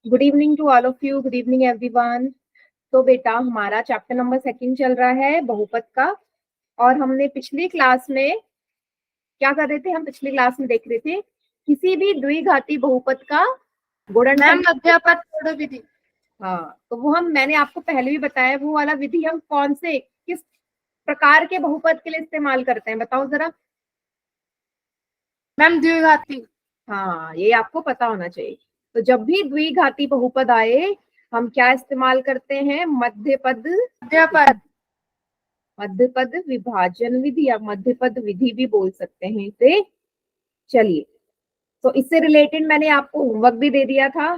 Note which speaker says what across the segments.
Speaker 1: Good evening to all of you, good evening everyone. तो बेटा हमारा चैप्टर नंबर 2 चल रहा है बहुपद का। और हमने पिछली क्लास में क्या कर रहे थे, हम पिछली क्लास में देख रहे थे किसी भी द्विघाती बहुपद का गुणनफल
Speaker 2: मध्यपद विधि।
Speaker 1: हाँ, तो वो मैंने आपको पहले भी बताया, वो वाला विधि हम कौन से किस प्रकार के बहुपद के लिए इस्तेमाल करते हैं, बताओ जरा।
Speaker 2: मैम द्विघाती।
Speaker 1: हाँ, ये आपको पता होना चाहिए। तो जब भी द्विघाती बहुपद आए हम क्या इस्तेमाल करते हैं, मध्यपद विभाजन विधि या मध्यपद विधि भी बोल सकते हैं इसे। चलिए, तो इससे रिलेटेड मैंने आपको होमवर्क भी दे दिया था,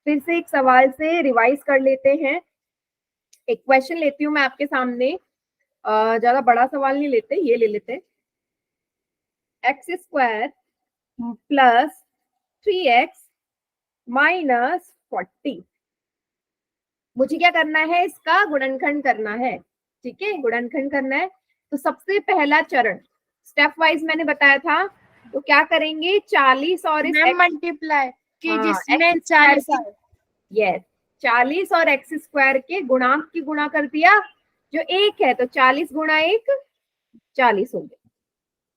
Speaker 1: फिर से एक सवाल से रिवाइज कर लेते हैं। एक क्वेश्चन लेती हूँ मैं आपके सामने, ज्यादा बड़ा सवाल नहीं लेते, ये ले लेते। x² plus 3x minus 40। मुझे क्या करना है, इसका गुणनखंड करना है। ठीक है, गुणनखंड करना है। तो सबसे पहला चरण स्टेप वाइज मैंने बताया था, तो क्या करेंगे, 40 और इस
Speaker 2: मल्टीप्लाई कि जिसमें
Speaker 1: 40 यस 40 और x² के गुणांक की गुणा कर दिया, जो 1 है, तो 40 गुणा 1 40 हो गया।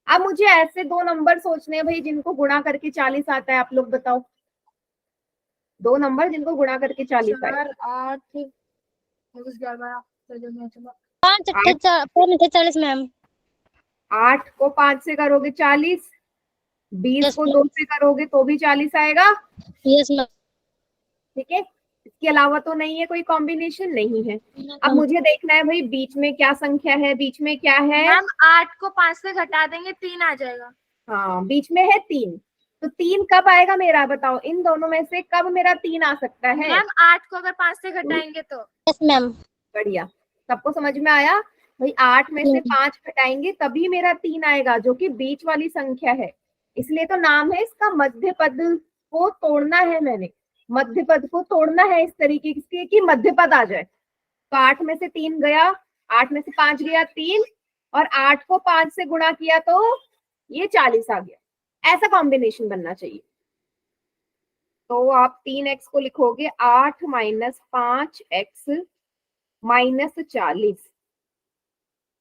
Speaker 1: अब मुझे ऐसे दो नंबर सोचने हैं भाई जिनको गुणा करके 40 आता है, आप लोग बताओ। दो नंबर जिनको गुणा करके 40 आए।
Speaker 2: 40 मैम।
Speaker 1: 8 को 5 से करोगे 40, 20 को 2 से करोगे तो भी 40 आएगा।
Speaker 2: Yes ma'am.
Speaker 1: ठीक है, इसके अलावा तो नहीं है, कोई कॉम्बिनेशन नहीं है। अब मुझे देखना है भाई बीच में क्या संख्या है, बीच में क्या है
Speaker 2: मैम। 8 को 5 से घटा देंगे 3 आ जाएगा।
Speaker 1: हाँ, बीच में है 3। तो 3 कब आएगा मेरा, बताओ इन दोनों में से कब मेरा 3 आ सकता है।
Speaker 2: मैम 8 को अगर 5 से घटाएंगे तो।
Speaker 1: Yes ma'am. बढ़िया, सबको समझ में आया भाई। 8 में से 5 घटाएंगे तभी मेरा 3 आएगा, जो कि बीच वाली संख्या है। इसलिए तो नाम है इसका मध्य पद को तोड़ना है। मैंने मध्य पद को तोड़ना है इस तरीके से कि मध्य पद आ जाए। तो 8 में से 3 गया, 8 में से 5 गया 3, और 8 को 5 से गुणा किया तो ये 40 आ गया। ऐसा कॉम्बिनेशन बनना चाहिए। तो आप 3x को लिखोगे 8 माइनस 5x माइनस 40।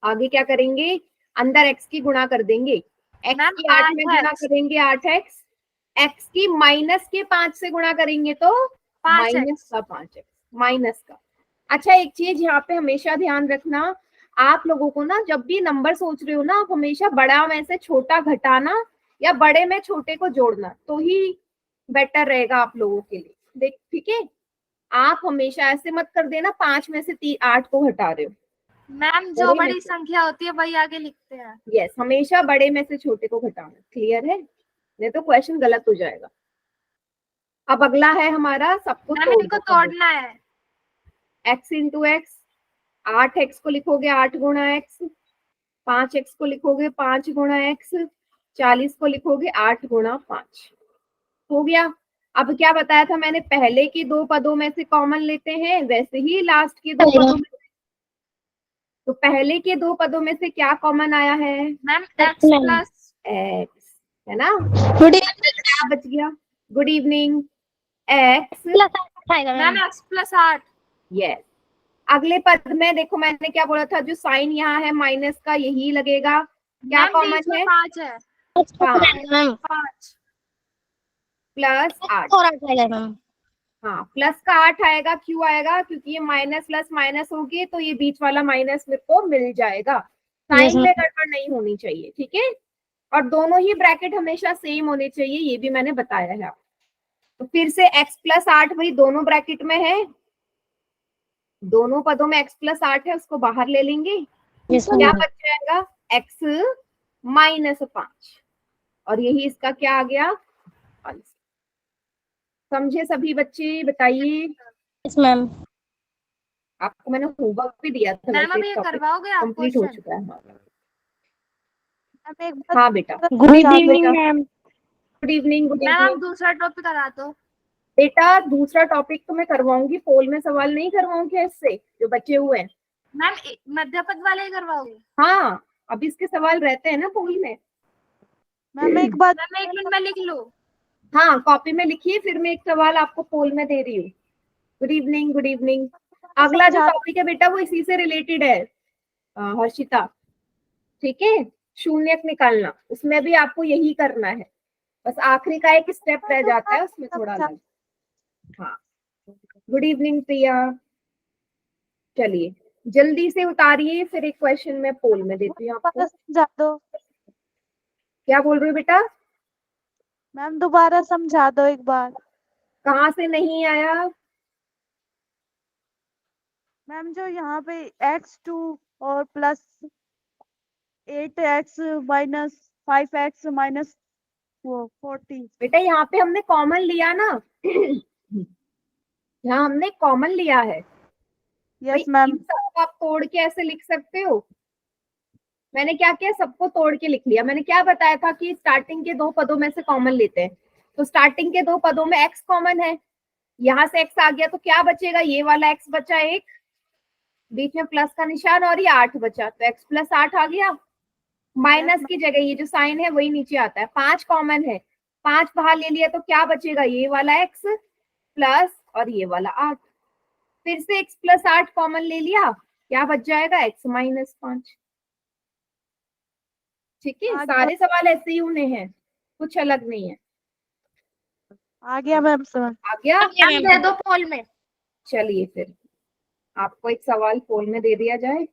Speaker 1: आगे क्या करेंगे, अंदर x की गुणा कर देंगे। x की 8 में गुणा करेंगे 8x, x की माइनस के 5 से गुणा करेंगे तो माइनस का 5x, माइनस का। अच्छा, एक चीज यहाँ पे हमेशा ध्यान रखना, आप लोगों को ना जब भी नंबर सोच रहे हो ना, आप हमेशा बड़ा में से छोटा घटाना या बड़े में छोटे को जोड़ना, तो ही बेटर रहेगा आप लोगों के लिए। देख, ठीक है, आप हमेशा ऐसे मत कर देना 5 में से 8 को घटा रहे हो।
Speaker 2: मैम जो बड़ी संख्या होती है वही आगे लिखते हैं।
Speaker 1: यस, हमेशा बड़े में से छोटे को घटाना। क्लियर है, नहीं तो क्वेश्चन गलत हो जाएगा। अब अगला है हमारा, सबको
Speaker 2: तोड़ना है।
Speaker 1: x इंटू एक्स, 8x को लिखोगे 8 गुणा x, 5x को लिखोगे 5 गुणा x, 40 को लिखोगे 8 गुणा 5। हो गया। अब क्या बताया था मैंने, पहले के दो पदों में से कॉमन लेते हैं, वैसे ही लास्ट के दो पदों में। तो पहले के दो पदों में से क्या कॉमन आया है
Speaker 2: मैम x प्लस
Speaker 1: x, है ना। क्या बच गया, good evening, x
Speaker 2: ma'am x plus 8।
Speaker 1: Yes, अगले पद में देखो मैंने क्या बोला था, जो साइन यहाँ है माइनस का यही लगेगा। क्या कॉमन है,
Speaker 2: 5 है। 5
Speaker 1: प्लस 8 हाँ, प्लस का 8 आएगा। क्यों आएगा, क्योंकि ये माइनस प्लस माइनस होगी तो ये बीच वाला माइनस मेरे को मिल जाएगा। साइन में गड़बड़ नहीं होनी चाहिए, ठीक है। और दोनों ही ब्रैकेट हमेशा सेम होने चाहिए, ये भी मैंने बताया है आपको। तो फिर से x प्लस 8 भाई दोनों ब्रैकेट में है, दोनों पदों में x प्लस 8 है, उसको बाहर ले लेंगे। क्या बच जाएगा, x माइनस 5, और यही इसका क्या आ गया, समझे सभी बच्चे, बताइए।
Speaker 2: Yes ma'am.
Speaker 1: आपको मैंने होमवर्क भी दिया था,
Speaker 2: मैम अब ये करवाओगे आप,
Speaker 1: कंप्लीट हो चुका है।
Speaker 2: एक
Speaker 1: हाँ बेटा,
Speaker 2: good evening ma'am.
Speaker 1: Good evening, good
Speaker 2: ma'am
Speaker 1: evening.
Speaker 2: दूसरा टॉपिक करा दो
Speaker 1: बेटा, दूसरा टॉपिक तो मैं करवाऊंगी, पोल में सवाल नहीं करवाऊंगी इससे जो बचे हुए हैं।
Speaker 2: मैम मध्यपद वाले ही करवाओगे।
Speaker 1: हाँ, अब इसके सवाल रहते हैं ना पोल में।
Speaker 2: मैम एक बात, मैम 1 मिनट में लिख लो।
Speaker 1: हाँ कॉपी में लिखिए, फिर मैं एक सवाल आपको पोल में दे रही हूँ। Good evening, good evening. अगला जो टॉपिक है बेटा वो इसी से रिलेटेड है हर्षिता, ठीक है। शून्यक निकालना, उसमें भी आपको यही करना है, बस आखिरी का एक स्टेप रह जाता है उसमें थोड़ा अलग। हाँ गुड इवनिंग प्रिया। चलिए जल्दी से उतारिए, फिर एक क्वेश्चन मैं पोल में देती हूँ आपको।
Speaker 3: समझा दो
Speaker 1: क्या बोल रहे हो बेटा?
Speaker 3: मैम, दोबारा समझा दो एक बार।
Speaker 1: कहाँ से नहीं आया?
Speaker 3: मैम जो यहाँ पे x2 और plus 8x minus 5x minus 40।
Speaker 1: बेटा यहाँ पे हमने कॉमन लिया ना यहाँ हमने कॉमन लिया है भाई।
Speaker 3: Yes ma'am.
Speaker 1: इन सबको आप तोड़ के ऐसे लिख सकते हो। मैंने क्या किया, सबको तोड़ के लिख लिया। मैंने क्या बताया था कि स्टार्टिंग के दो पदों में से कॉमन लेते हैं, तो स्टार्टिंग के दो पदों में x कॉमन है, यहाँ से x आ गया तो क्या बचेगा, ये वाला x बचा एक, बीच में प्लस का निशान, और ये 8 बचा, तो x प्लस 8 आ गया। माइनस की जगह ये जो साइन है वही नीचे आता है। 5 कॉमन है, 5 बाहर ले लिया तो क्या बचेगा, ये वाला x प्लस और ये वाला 8। फिर से x प्लस 8 कॉमन ले लिया, क्या बच जाएगा, x माइनस 5। ठीक है, सारे सवाल ऐसे ही होने हैं, कुछ अलग नहीं है।
Speaker 3: आ गया मैम समझ।
Speaker 1: आ गया?
Speaker 2: दे दो पोल में।
Speaker 1: चलिए फिर आपको एक सवाल पोल में दे दिया जाए।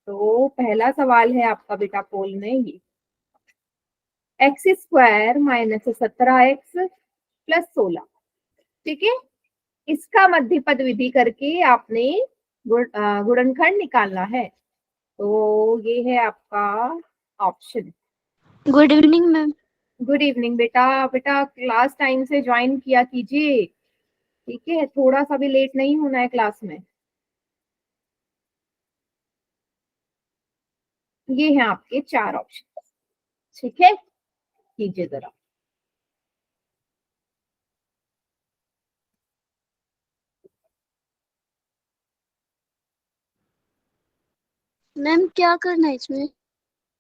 Speaker 1: तो पहला सवाल है आपका बेटा पोल में ये, x square minus 17x plus 16, ठीक है। इसका मध्य पद विधि करके आपने गुणनखंड निकालना है। तो ये है आपका option.
Speaker 4: Good evening ma'am.
Speaker 1: Good evening बेटा। बेटा क्लास टाइम से ज्वाइन किया कीजिए, ठीक है, थोड़ा सा भी लेट नहीं होना है क्लास में। ये हैं आपके 4 ऑप्शन, ठीक है, कीजिए जरा।
Speaker 4: मैम क्या करना है इसमें?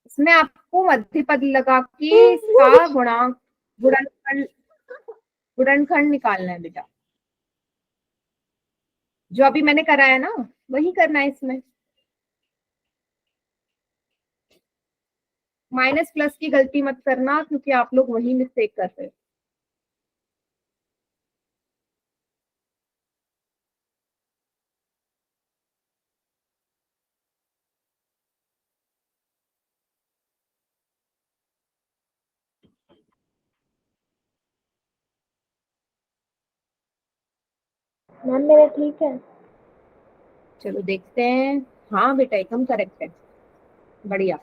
Speaker 1: इसमें आपको मध्य पद लगा के इसका गुणनखंड गुणनखंड निकालना है बेटा। जो अभी मैंने कराया ना वही करना है इसमें। माइनस प्लस की गलती मत करना, क्योंकि आप लोग वही मिस्टेक कर रहे हो।
Speaker 4: मैम मेरा ठीक है।
Speaker 1: चलो देखते हैं। हाँ बेटा एकदम करेक्ट है, बढ़िया।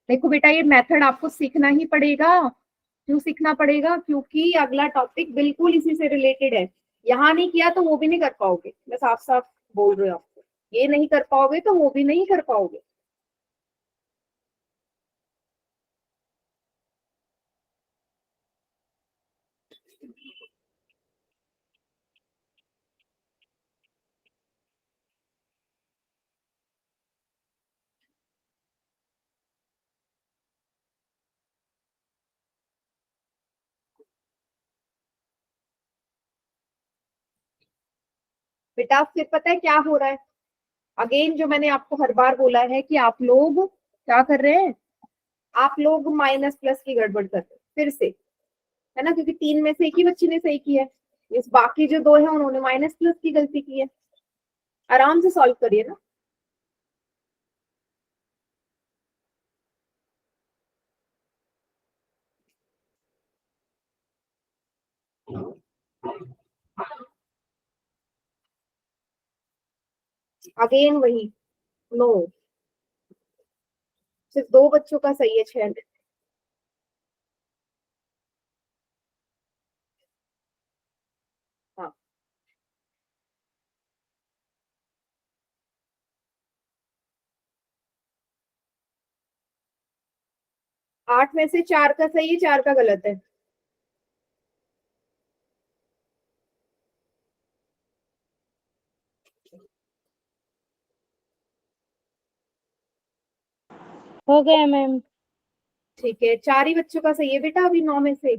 Speaker 1: देखो बेटा ये मेथड आपको सीखना ही पड़ेगा। क्यों सीखना पड़ेगा? क्योंकि अगला टॉपिक बिल्कुल इसी से रिलेटेड है। यहाँ नहीं किया तो वो भी नहीं कर पाओगे, मैं साफ साफ बोल रही हूँ आपको। ये नहीं कर पाओगे तो वो भी नहीं कर पाओगे। बेटा फिर पता है क्या हो रहा है, अगेन जो मैंने आपको हर बार बोला है कि आप लोग क्या कर रहे हैं, आप लोग माइनस प्लस की गड़बड़ कर रहे हैं फिर से, है ना, क्योंकि 3 में से एक ही बच्ची ने सही किया है। इस बाकी जो 2 है उन्होंने माइनस प्लस की गलती की है। आराम से सॉल्व करिए ना। अगेन वही, नो, सिर्फ 2 बच्चों का सही है 6 में। हाँ 8 में से 4 का सही है, 4 का गलत है।
Speaker 3: हो गया मैम।
Speaker 1: ठीक है, 4 ही बच्चों का सही है बेटा अभी 9 में से।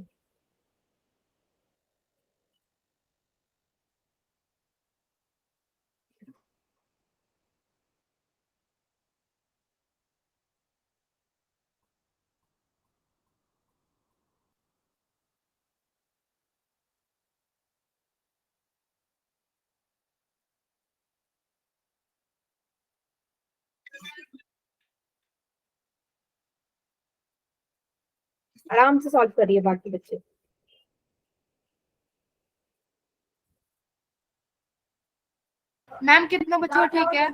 Speaker 1: आराम से सॉल्व करिए बाकी बच्चे।
Speaker 2: मैम कितने बच्चों ठीक है?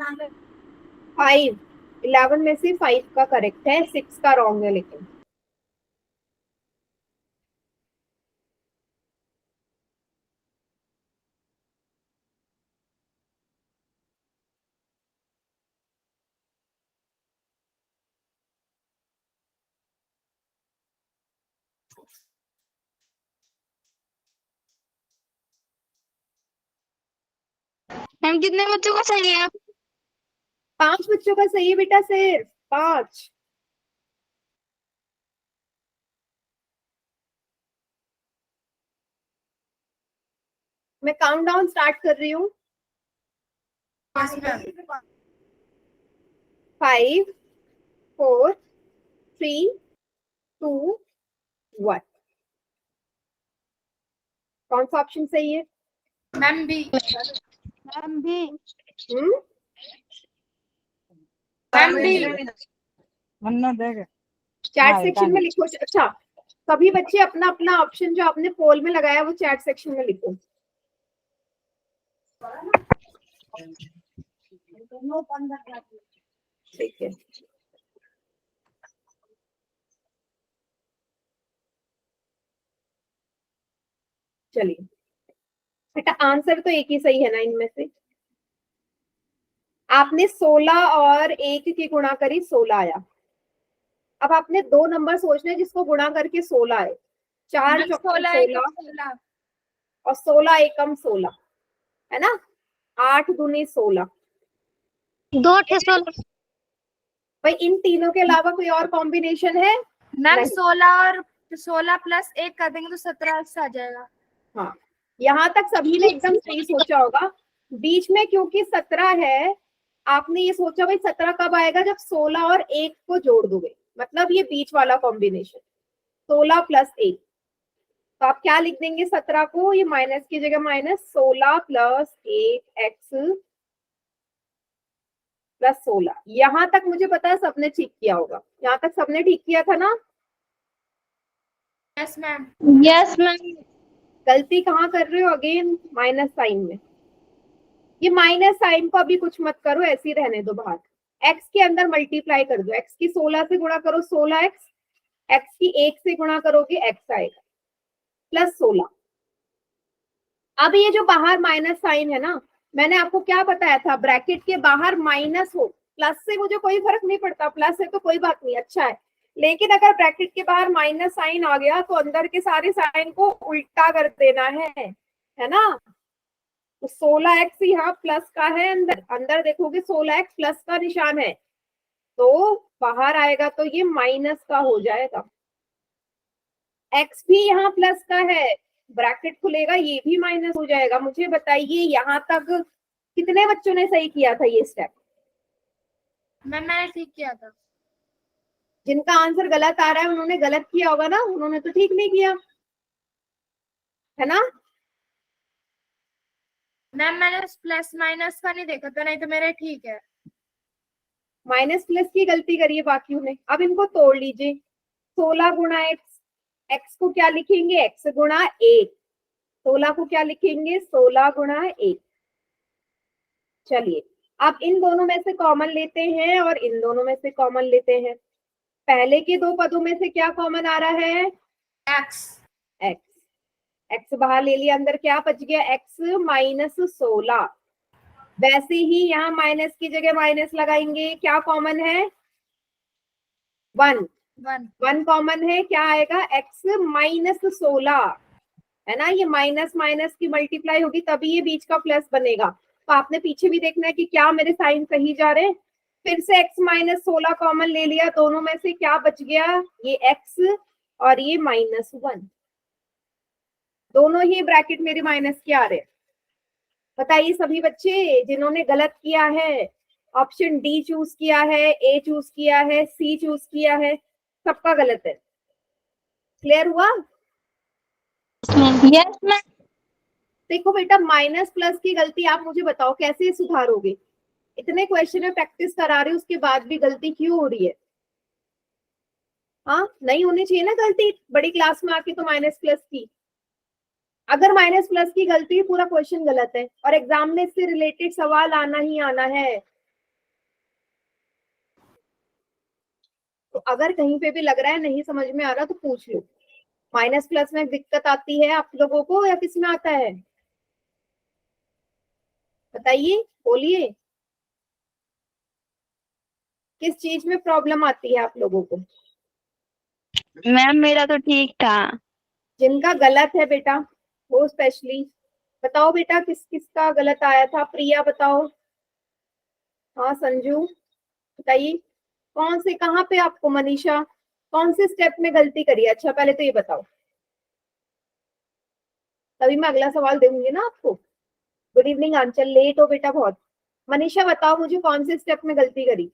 Speaker 1: 5, 11 में से 5 का करेक्ट है, 6 का रॉन्ग है लेकिन।
Speaker 4: मैम कितने बच्चों का सही है?
Speaker 1: 5 बच्चों का सही है बेटा, सिर्फ 5। मैं काउंट डाउन स्टार्ट कर रही हूँ। 5, 4, 3, 2, 1। कौन सा ऑप्शन सही है?
Speaker 2: Ma'am B.
Speaker 3: मैम भी
Speaker 2: मैम बी।
Speaker 1: चैट सेक्शन में लिखो। अच्छा, सभी बच्चे अपना अपना ऑप्शन जो आपने पोल में लगाया वो चैट सेक्शन में लिखो। ठीक है, चलिए बेटा आंसर तो एक ही सही है ना इनमें से। आपने 16 और 1 की गुणा करी, 16 आया। अब आपने 2 नंबर सोचने जिसको गुणा करके 16 आए। 4 चौके 16 और 16 एकम 16, है ना। 8 दूनी 16।
Speaker 4: 2 8 16।
Speaker 1: भाई इन तीनों के अलावा कोई और कॉम्बिनेशन है?
Speaker 2: मैम
Speaker 1: नहीं।
Speaker 2: 16 और 16 प्लस 1 कर देंगे तो 17 से आ जाएगा।
Speaker 1: हाँ, यहाँ तक सभी ने एकदम सही सोचा होगा। बीच में क्योंकि 17 है, आपने ये सोचा भाई 17 कब आएगा, जब 16 और 1 को जोड़ दोगे, मतलब ये बीच वाला कॉम्बिनेशन 16 प्लस 1। तो आप क्या लिख देंगे 17 को, ये माइनस की जगह माइनस 16 प्लस 1 एक्स प्लस 16। यहां तक मुझे पता है सबने ठीक किया होगा, यहाँ तक सबने ठीक किया था ना।
Speaker 2: Yes ma'am.
Speaker 4: Yes ma'am.
Speaker 1: गलती कहाँ कर रहे हो? अगेन माइनस साइन में। ये माइनस साइन को अभी कुछ मत करो, ऐसे ही रहने दो बाहर। एक्स के अंदर मल्टीप्लाई कर दो, एक्स की 16 से गुणा करो 16 एक्स, एक्स की 1 से गुणा करोगे एक्स आएगा प्लस 16। अब ये जो बाहर माइनस साइन है ना, मैंने आपको क्या बताया था, ब्रैकेट के बाहर माइनस हो, प्लस से मुझे कोई फर्क नहीं पड़ता, प्लस है तो कोई बात नहीं, अच्छा है। लेकिन अगर ब्रैकेट के बाहर माइनस साइन आ गया तो अंदर के सारे साइन को उल्टा कर देना है ना। तो 16 एक्स यहाँ प्लस का है, अंदर अंदर देखोगे 16 एक्स प्लस का निशान है, तो बाहर आएगा तो ये माइनस का हो जाएगा। एक्स भी यहाँ प्लस का है, ब्रैकेट खुलेगा ये भी माइनस हो जाएगा। मुझे बताइए यहाँ तक कितने बच्चों ने सही किया था ये स्टेप?
Speaker 2: मैम मैंने ठीक किया था।
Speaker 1: जिनका आंसर गलत आ रहा है उन्होंने गलत किया होगा ना, उन्होंने तो ठीक नहीं किया, है ना।
Speaker 2: मैम मैंने उस प्लस माइनस का नहीं देखा था, नहीं तो मेरे ठीक है।
Speaker 1: माइनस प्लस की गलती करिए बाकियों ने। अब इनको तोड़ लीजिए, 16 गुणा एक्स, एक्स को क्या लिखेंगे एक्स गुणा 1, 16 को क्या लिखेंगे 16 गुणा 1। चलिए अब इन दोनों में से कॉमन लेते हैं और इन दोनों में से कॉमन लेते हैं। पहले के 2 पदों में से क्या कॉमन आ रहा है?
Speaker 2: एक्स।
Speaker 1: एक्स, एक्स बाहर ले लिया, अंदर क्या बच गया एक्स माइनस 16। वैसे ही यहाँ माइनस की जगह माइनस लगाएंगे, क्या कॉमन है? 1 1 कॉमन है, क्या आएगा एक्स माइनस 16, है ना। ये माइनस माइनस की मल्टीप्लाई होगी तभी ये बीच का प्लस बनेगा। तो आपने पीछे भी देखना है कि क्या मेरे साइन सही जा रहे हैं। फिर से x माइनस 16 कॉमन ले लिया, दोनों में से क्या बच गया, ये x और ये -1, दोनों ही ब्रैकेट मेरे माइनस के आ रहे हैं। बताइए सभी बच्चे जिन्होंने गलत किया है, ऑप्शन डी चूज किया है, ए चूज किया है, सी चूज किया है, सबका गलत है। क्लियर हुआ?
Speaker 4: Yes ma'am.
Speaker 1: देखो बेटा, माइनस प्लस की गलती आप मुझे बताओ कैसे सुधारोगे? इतने क्वेश्चन में प्रैक्टिस करा रहे हो उसके बाद भी गलती क्यों हो रही है? हाँ, नहीं होनी चाहिए ना गलती बड़ी क्लास में आके तो माइनस प्लस की। अगर माइनस प्लस की गलती है पूरा क्वेश्चन गलत है, और एग्जाम में इससे रिलेटेड सवाल आना ही आना है। तो अगर कहीं पे भी लग रहा है नहीं समझ में आ रहा तो पूछ लो। माइनस प्लस में दिक्कत आती है आप लोगों को या किस में आता है? बताइए, बोलिए, किस चीज में प्रॉब्लम आती है आप लोगों को?
Speaker 4: मैम मेरा तो ठीक था।
Speaker 1: जिनका गलत है बेटा वो स्पेशली बताओ बेटा, किस किसका गलत आया था? प्रिया बताओ, हाँ संजू बताइए, कौन से कहाँ पे आपको, मनीषा कौन से स्टेप में गलती करी है? अच्छा पहले तो ये बताओ, तभी मैं अगला सवाल दूंगी ना आपको। गुड इवनिंग आंचल, लेट हो बेटा बहुत। मनीषा बताओ मुझे कौन से स्टेप में गलती करी?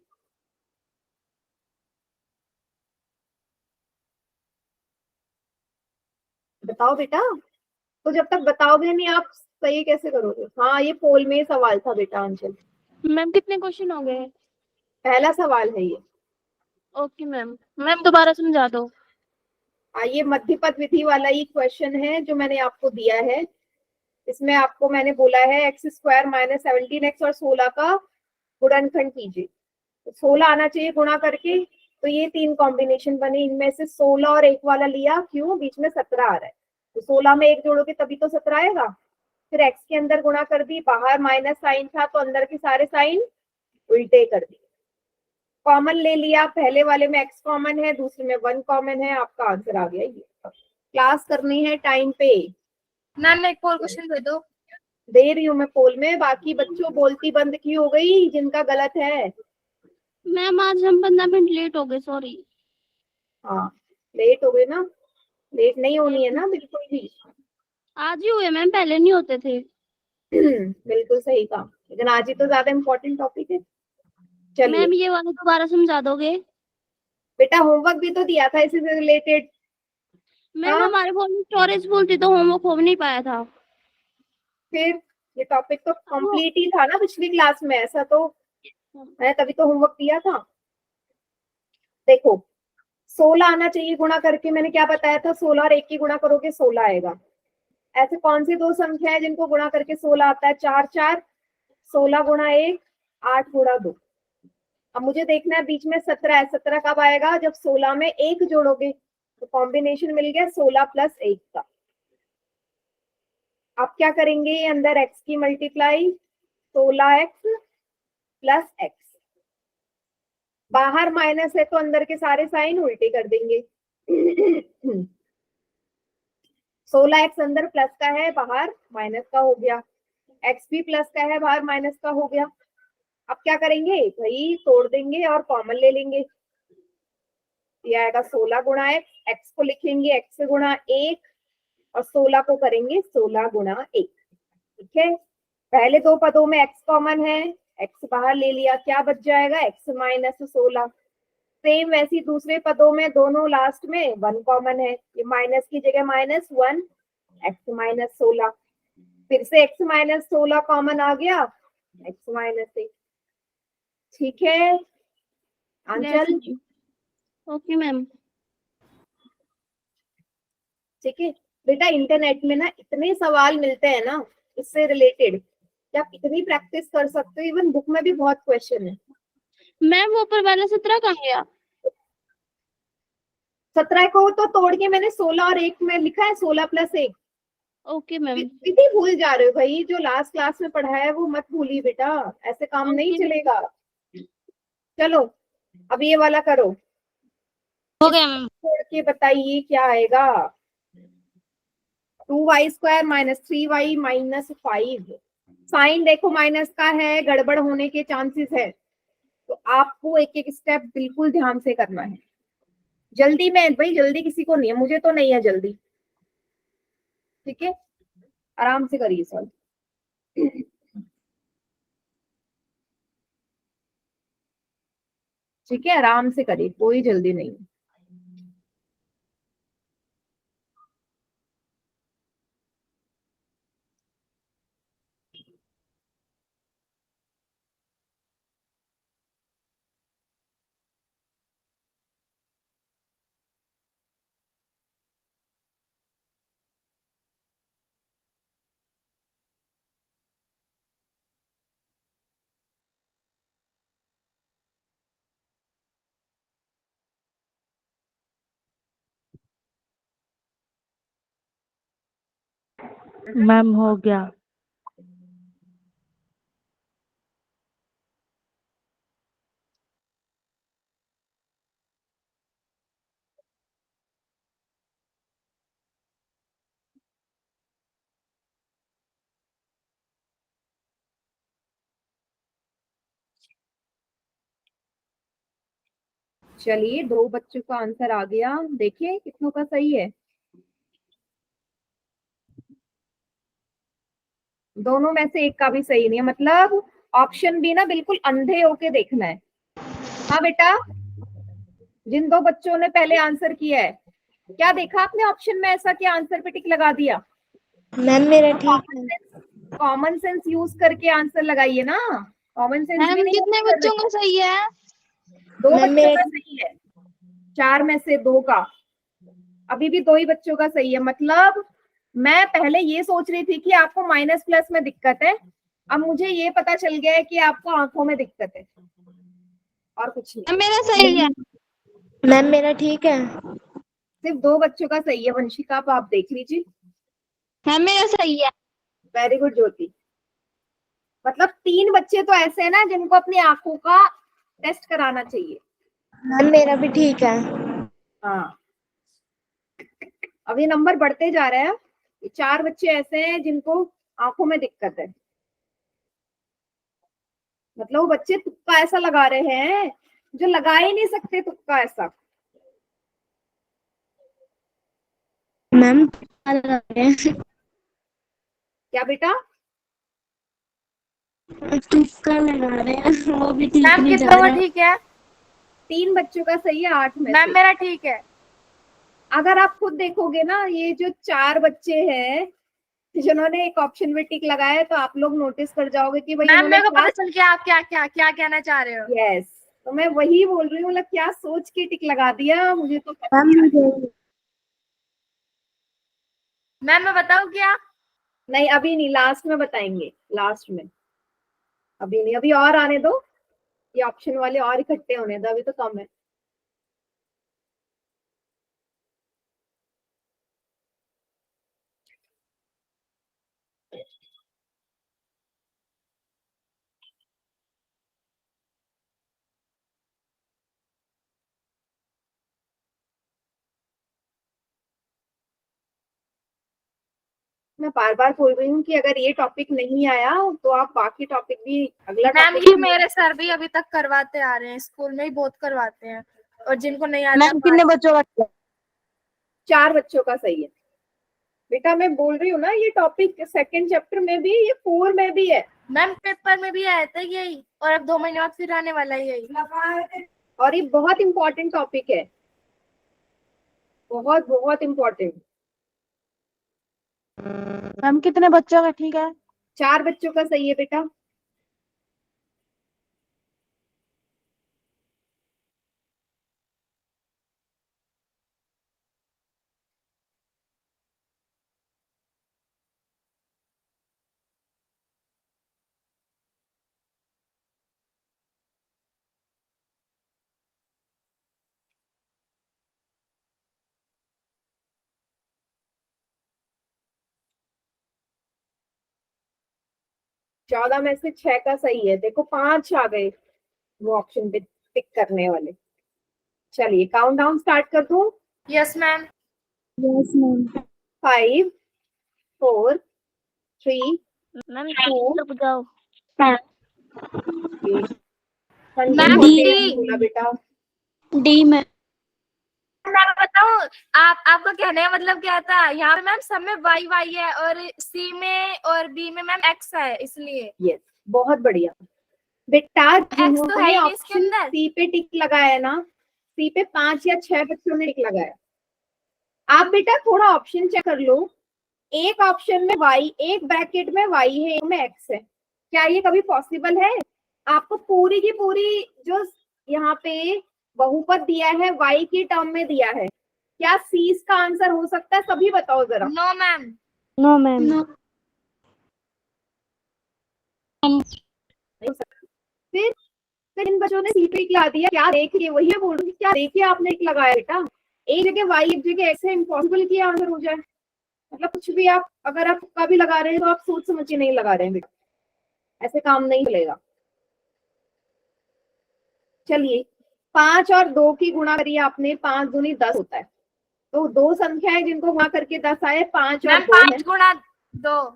Speaker 1: बताओ बेटा, तो जब तक बताओगे नहीं आप सही कैसे करोगे? हाँ ये पोल में सवाल था बेटा आंचल।
Speaker 4: मैम कितने क्वेश्चन हो गए?
Speaker 1: पहला सवाल है ये।
Speaker 4: Okay ma'am. मैम दोबारा समझा दो।
Speaker 1: ये मध्य पद विधि वाला ही क्वेश्चन है जो मैंने आपको दिया है। इसमें आपको मैंने बोला है x² - 17x और 16 का गुणनखंड कीजिए। तो 16 आना चाहिए गुणा करके, तो ये 3 कॉम्बिनेशन बने, इनमें से 16 और 1 वाला लिया, क्यों? बीच में 17 आ रहा है, तो 16 में 1 जोड़ोगे तभी तो 17 आएगा। फिर x के अंदर गुणा कर दी, बाहर माइनस साइन था तो अंदर के सारे साइन उल्टे कर दिए। कॉमन ले लिया, पहले वाले में x कॉमन है, दूसरे में 1 कॉमन है, आपका आंसर आ गया ये। क्लास करनी है टाइम पे।
Speaker 2: मैम एक और क्वेश्चन दे दो।
Speaker 1: दे रही हूँ मैं पोल में, बाकी बच्चों बोलती बंद की हो गई जिनका गलत है।
Speaker 4: मैम आज हम 15 मिनट लेट हो गए, सॉरी।
Speaker 1: हाँ लेट हो गए ना, लेट नहीं होनी है ना बिल्कुल भी।
Speaker 4: आज ही हुए मैम, पहले नहीं होते थे।
Speaker 1: बिल्कुल सही कहा, लेकिन आज ही तो ज्यादा इम्पोर्टेंट टॉपिक है। चलिए
Speaker 4: मैम ये वाला दोबारा समझा दोगे?
Speaker 1: बेटा, होमवर्क भी तो दिया था इसी से रिलेटेड।
Speaker 4: मैम हमारे फोन में स्टोरेज फुल थी तो होमवर्क हो भी नहीं पाया था।
Speaker 1: फिर ये टॉपिक तो कंप्लीट ही था ना पिछली क्लास में, ऐसा तो है, तभी तो होमवर्क दिया था। देखो 16 आना चाहिए गुणा करके, मैंने क्या बताया था? 16 और 1 की गुणा करोगे 16 आएगा। ऐसे कौन सी दो संख्या है जिनको गुणा करके 16 आता है? 4 4, 16 गुणा 1, 8 गुणा 2। अब मुझे देखना है बीच में 17 है, 17 कब आएगा? जब 16 में 1 जोड़ोगे, तो कॉम्बिनेशन मिल गया 16 + 1 का। आप क्या करेंगे? अंदर x की मल्टीप्लाई 16x + x, बाहर माइनस है तो अंदर के सारे साइन उल्टे कर देंगे। 16x अंदर प्लस का है, बाहर माइनस का हो गया, x भी प्लस का है, बाहर माइनस का हो गया। अब क्या करेंगे भाई? तोड़ देंगे और कॉमन ले लेंगे। ये आएगा 16 गुणा x, x को लिखेंगे x गुणा 1 और 16 को करेंगे 16 गुणा 1। ठीक है, पहले दो पदों में x कॉमन है, x बाहर ले लिया, क्या बच जाएगा? x - 16। सेम वैसी दूसरे पदों में दोनों लास्ट में 1 कॉमन है, ये माइनस की जगह -1, x - 16। फिर से x - 16 कॉमन आ गया, x - 1। ठीक है आंचल?
Speaker 4: Okay ma'am.
Speaker 1: ठीक है बेटा, इंटरनेट में ना इतने सवाल मिलते हैं ना इससे रिलेटेड कि आप इतनी प्रैक्टिस कर सकते हो, इवन बुक में भी बहुत क्वेश्चन है।
Speaker 4: मैम वो ऊपर वाला 17 कहाँ गया?
Speaker 1: 17 को तो तोड़ के मैंने 16 और 1 में लिखा है, 16 + 1।
Speaker 4: Okay ma'am.
Speaker 1: कितनी भूल जा रहे हो भाई? जो लास्ट क्लास में पढ़ाया है वो मत भूलिए बेटा, ऐसे काम नहीं चलेगा। चलो अब ये वाला करो,
Speaker 4: हो गया मैम।
Speaker 1: तोड़ के बताइए क्या आएगा? 2y² - 3y - 5। साइन देखो माइनस का है, गड़बड़ होने के चांसेस है। तो आपको एक एक स्टेप बिल्कुल ध्यान से करना है। जल्दी में भाई, जल्दी किसी को नहीं है, मुझे तो नहीं है जल्दी, ठीक है, आराम से करिए सॉल्व। ठीक है, आराम से करिए, कोई जल्दी नहीं है।
Speaker 3: मैम हो गया।
Speaker 1: चलिए, 2 बच्चों का आंसर आ गया, देखिए कितनों का सही है। दोनों में से एक का भी सही नहीं है, मतलब ऑप्शन बी ना बिल्कुल अंधे होके देखना है। हाँ बेटा, जिन 2 बच्चों ने पहले आंसर किया है, क्या देखा आपने ऑप्शन में ऐसा कि आंसर पे टिक लगा दिया?
Speaker 4: मैम मेरा ठीक है।
Speaker 1: कॉमन सेंस यूज करके आंसर लगाइए ना, कॉमन सेंस भी
Speaker 2: मैम
Speaker 1: नहीं
Speaker 2: कितने
Speaker 1: यूज कर
Speaker 2: बच्चों
Speaker 1: रहे।
Speaker 2: का सही है?
Speaker 1: 2
Speaker 4: मैम
Speaker 1: बच्चों
Speaker 4: मेरा
Speaker 1: का सही है, 4 में से 2 का। अभी भी 2 ही बच्चों का सही है, मतलब मैं पहले ये सोच रही थी कि आपको माइनस प्लस में दिक्कत है, अब मुझे ये पता चल गया है कि आपको आंखों में दिक्कत है, और कुछ नहीं।
Speaker 2: मैम मेरा सही है।
Speaker 4: मैम मेरा ठीक है।
Speaker 1: सिर्फ 2 बच्चों का सही है। वंशिका, आप देख लीजिए।
Speaker 2: मैम मेरा सही है।
Speaker 1: वेरी गुड ज्योति। मतलब 3 बच्चे तो ऐसे हैं ना जिनको अपनी आंखों का टेस्ट कराना चाहिए।
Speaker 4: मैम मेरा भी ठीक है।
Speaker 1: हाँ, अब ये नंबर बढ़ते जा रहे हैं। ये 4 बच्चे ऐसे हैं जिनको आंखों में दिक्कत है, मतलब वो बच्चे तुक्का ऐसा लगा रहे हैं जो लगा ही नहीं सकते तुक्का ऐसा।
Speaker 4: मैम
Speaker 1: क्या बेटा?
Speaker 4: तुक्का लगा रहे हैं, वो भी ठीक
Speaker 2: मैम
Speaker 4: नहीं जा
Speaker 2: कितनों का
Speaker 4: रहा।
Speaker 2: ठीक है?
Speaker 1: 3 बच्चों का सही है 8 में
Speaker 2: मैम
Speaker 1: से।
Speaker 2: मेरा ठीक है।
Speaker 1: अगर आप खुद देखोगे ना, ये जो 4 बच्चे हैं जिन्होंने एक ऑप्शन में टिक लगाया है, तो आप लोग नोटिस कर जाओगे कि भाई
Speaker 2: मैम
Speaker 1: इन्होंने
Speaker 2: मेरे को
Speaker 1: क्या।
Speaker 2: पता चल गया आप क्या क्या क्या कहना चाह रहे हो।
Speaker 1: यस, तो मैं वही बोल रही हूँ, मतलब क्या सोच के टिक लगा दिया, मुझे तो
Speaker 4: मैम
Speaker 2: मैम मैं बताऊँ क्या?
Speaker 1: नहीं, अभी नहीं, लास्ट में बताएंगे, लास्ट में। अभी नहीं, अभी और आने दो, ये ऑप्शन वाले और इकट्ठे होने दो, अभी तो कम है। मैं बार बार बोल रही हूँ कि अगर ये टॉपिक नहीं आया तो आप बाकी टॉपिक भी, अगला
Speaker 2: मैम
Speaker 1: टॉपिक
Speaker 2: ये मेरे सर भी अभी तक करवाते आ रहे हैं, स्कूल में ही बहुत करवाते हैं, और जिनको नहीं आता
Speaker 3: मैम कितने बच्चों का?
Speaker 1: 4 बच्चों का सही है बेटा। मैं बोल रही हूँ ना, ये टॉपिक सेकंड चैप्टर में भी, ये 4 में भी है।
Speaker 2: मैम पेपर में भी आया था यही, और अब 2 महीने बाद फिर आने वाला है यही।
Speaker 1: और ये बहुत इंपॉर्टेंट टॉपिक है, बहुत बहुत इंपॉर्टेंट।
Speaker 3: मैम कितने बच्चों का ठीक है?
Speaker 1: 4 बच्चों का सही है बेटा। चौदह में से 6 का सही है, देखो 5 आ गए वो ऑप्शन पे टिक करने वाले। चलिए काउंट डाउन स्टार्ट कर दूं।
Speaker 2: Yes ma'am.
Speaker 4: Yes ma'am.
Speaker 1: 5 4 3
Speaker 4: ma'am
Speaker 1: 2
Speaker 4: रुक जाओ।
Speaker 1: 1। संजय
Speaker 4: मैम,
Speaker 1: बहुत
Speaker 4: D।
Speaker 1: तेज बोला बेटा।
Speaker 4: डी में।
Speaker 2: मैं बताऊं, आपको कहने का मतलब क्या था, यहाँ पे मैम सब में वाई वाई है और सी में और बी में मैम एक्स है, इसलिए।
Speaker 1: यस, बहुत बढ़िया बेटा।
Speaker 2: एक्स तो है
Speaker 1: जिन्होंने
Speaker 2: ही नहीं इसके
Speaker 1: ऑप्शन
Speaker 2: अंदर।
Speaker 1: सी पे टिक लगाया ना, सी पे 5 या 6 बच्चों ने टिक लगाया। आप बेटा थोड़ा ऑप्शन चेक कर लो, एक ऑप्शन में वाई, एक ब्रैकेट में वाई है, एक में एक्स है, क्या ये कभी पॉसिबल है? आपको पूरी की पूरी जो यहाँ पे बहुपद दिया है वाई की टर्म में दिया है, क्या सी इसका आंसर हो सकता है? सभी बताओ जरा।
Speaker 2: No ma'am.
Speaker 3: No ma'am.
Speaker 1: नहीं हो सकता। फिर इन बच्चों ने सी पे टिक लगा दिया, क्या देखिए, वही मैं बोल रही हूँ, क्या देखिए आपने टिक लगाया बेटा, एक जगह वाई एक जगह एक्स है, इम्पॉसिबल की आंसर हो जाए। मतलब कुछ भी आप अगर आप तुक्का भी लगा रहे हैं तो आप सोच समझ के नहीं लगा रहे हैं बेटा, ऐसे काम नहीं चलेगा। चलिए 5 और 2 की गुणा करिए आपने, 5 दूनी 10 होता है, तो दो संख्याएं जिनको गुणा करके 10 आए, 5 और
Speaker 2: मैम
Speaker 1: 2 है।
Speaker 2: 5 गुणा 2,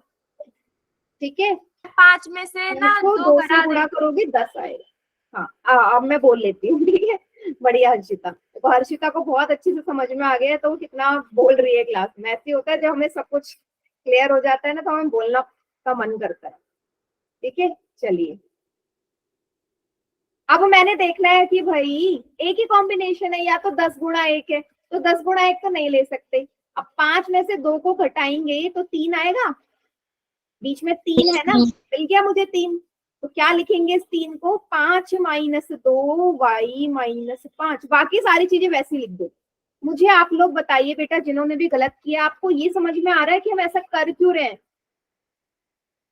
Speaker 1: ठीक है,
Speaker 2: 5 में से ना
Speaker 1: 5 को
Speaker 2: 2
Speaker 1: 2 से
Speaker 2: घटा
Speaker 1: गुणा
Speaker 2: दे।
Speaker 1: करोगे 10 आएगा। हाँ अब मैं बोल लेती हूँ, ठीक है। बढ़िया हर्षिता, तो हर्षिता को बहुत अच्छे से समझ में आ गया है, तो वो कितना बोल रही है क्लास में। ऐसे होता है जब हमें सब कुछ क्लियर हो जाता है ना, तो हमें बोलना का मन करता है। ठीक है, चलिए अब मैंने देखना है कि भाई एक ही कॉम्बिनेशन है, या तो 10 गुणा 1 है, तो 10 गुणा 1 तो नहीं ले सकते। अब 5 में से 2 को घटाएंगे तो 3 आएगा, बीच में 3 है ना, मिल गया मुझे 3। तो क्या लिखेंगे इस 3 को? 5 माइनस 2 वाई माइनस 5, बाकी सारी चीजें वैसे लिख दो। मुझे आप लोग बताइए बेटा, जिन्होंने भी गलत किया, आपको ये समझ में आ रहा है कि हम ऐसा कर क्यों रहे हैं?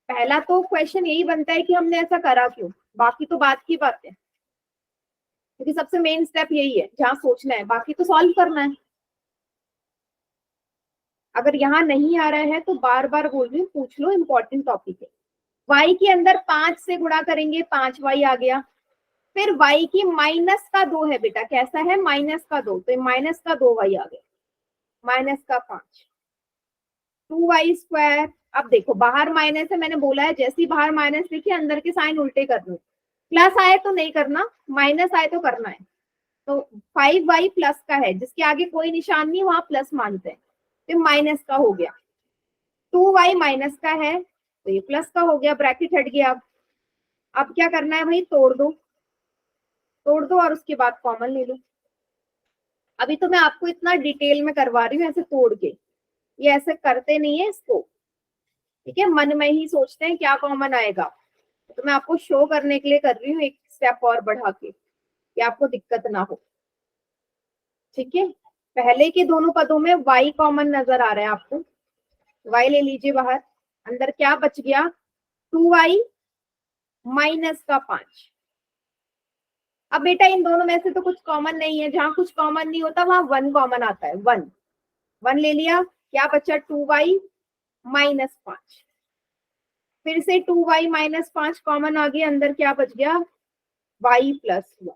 Speaker 1: पहला तो क्वेश्चन यही बनता है कि हमने ऐसा करा क्यों, बाकी तो बात की बात है, क्योंकि सबसे मेन स्टेप यही है जहां सोचना है, बाकी तो सॉल्व करना है। अगर यहाँ नहीं आ रहा है तो बार बार बोल रही हूँ, पूछ लो, इंपॉर्टेंट टॉपिक है। y के अंदर 5 से गुणा करेंगे, 5y आ गया। फिर y की माइनस का 2 है बेटा, कैसा है? माइनस का 2, तो माइनस का 2y आ गया, माइनस का 5, 2y स्क्वायर। अब देखो बाहर माइनस है, मैंने बोला है जैसे ही बाहर माइनस लिखिए अंदर के साइन उल्टे कर दो, प्लस आए तो नहीं करना, माइनस आए तो करना है। तो 5y प्लस का है, जिसके आगे कोई निशान नहीं वहां प्लस मानते हैं, तो माइनस का हो गया। 2y माइनस का है तो ये प्लस का हो गया, ब्रैकेट हट गया। अब क्या करना है भाई? तोड़ दो, तोड़ दो और उसके बाद कॉमन ले लो। अभी तो मैं आपको इतना डिटेल में करवा रही हूँ ऐसे तोड़ के, ये ऐसे करते नहीं है इसको, ठीक है, मन में ही सोचते हैं क्या कॉमन आएगा। तो मैं आपको शो करने के लिए कर रही हूँ एक स्टेप और बढ़ा के, कि आपको दिक्कत ना हो। ठीक है, पहले के दोनों पदों में y कॉमन नजर आ रहा है आपको, y ले लीजिए बाहर, अंदर क्या बच गया? 2y माइनस का 5। अब बेटा इन दोनों में से तो कुछ कॉमन नहीं है, जहां कुछ कॉमन नहीं होता वहां 1 कॉमन आता है, 1 1 ले लिया, क्या बचा? 2y minus 5। फिर से 2y माइनस 5 कॉमन आ गया, अंदर क्या बच गया? y plus 1।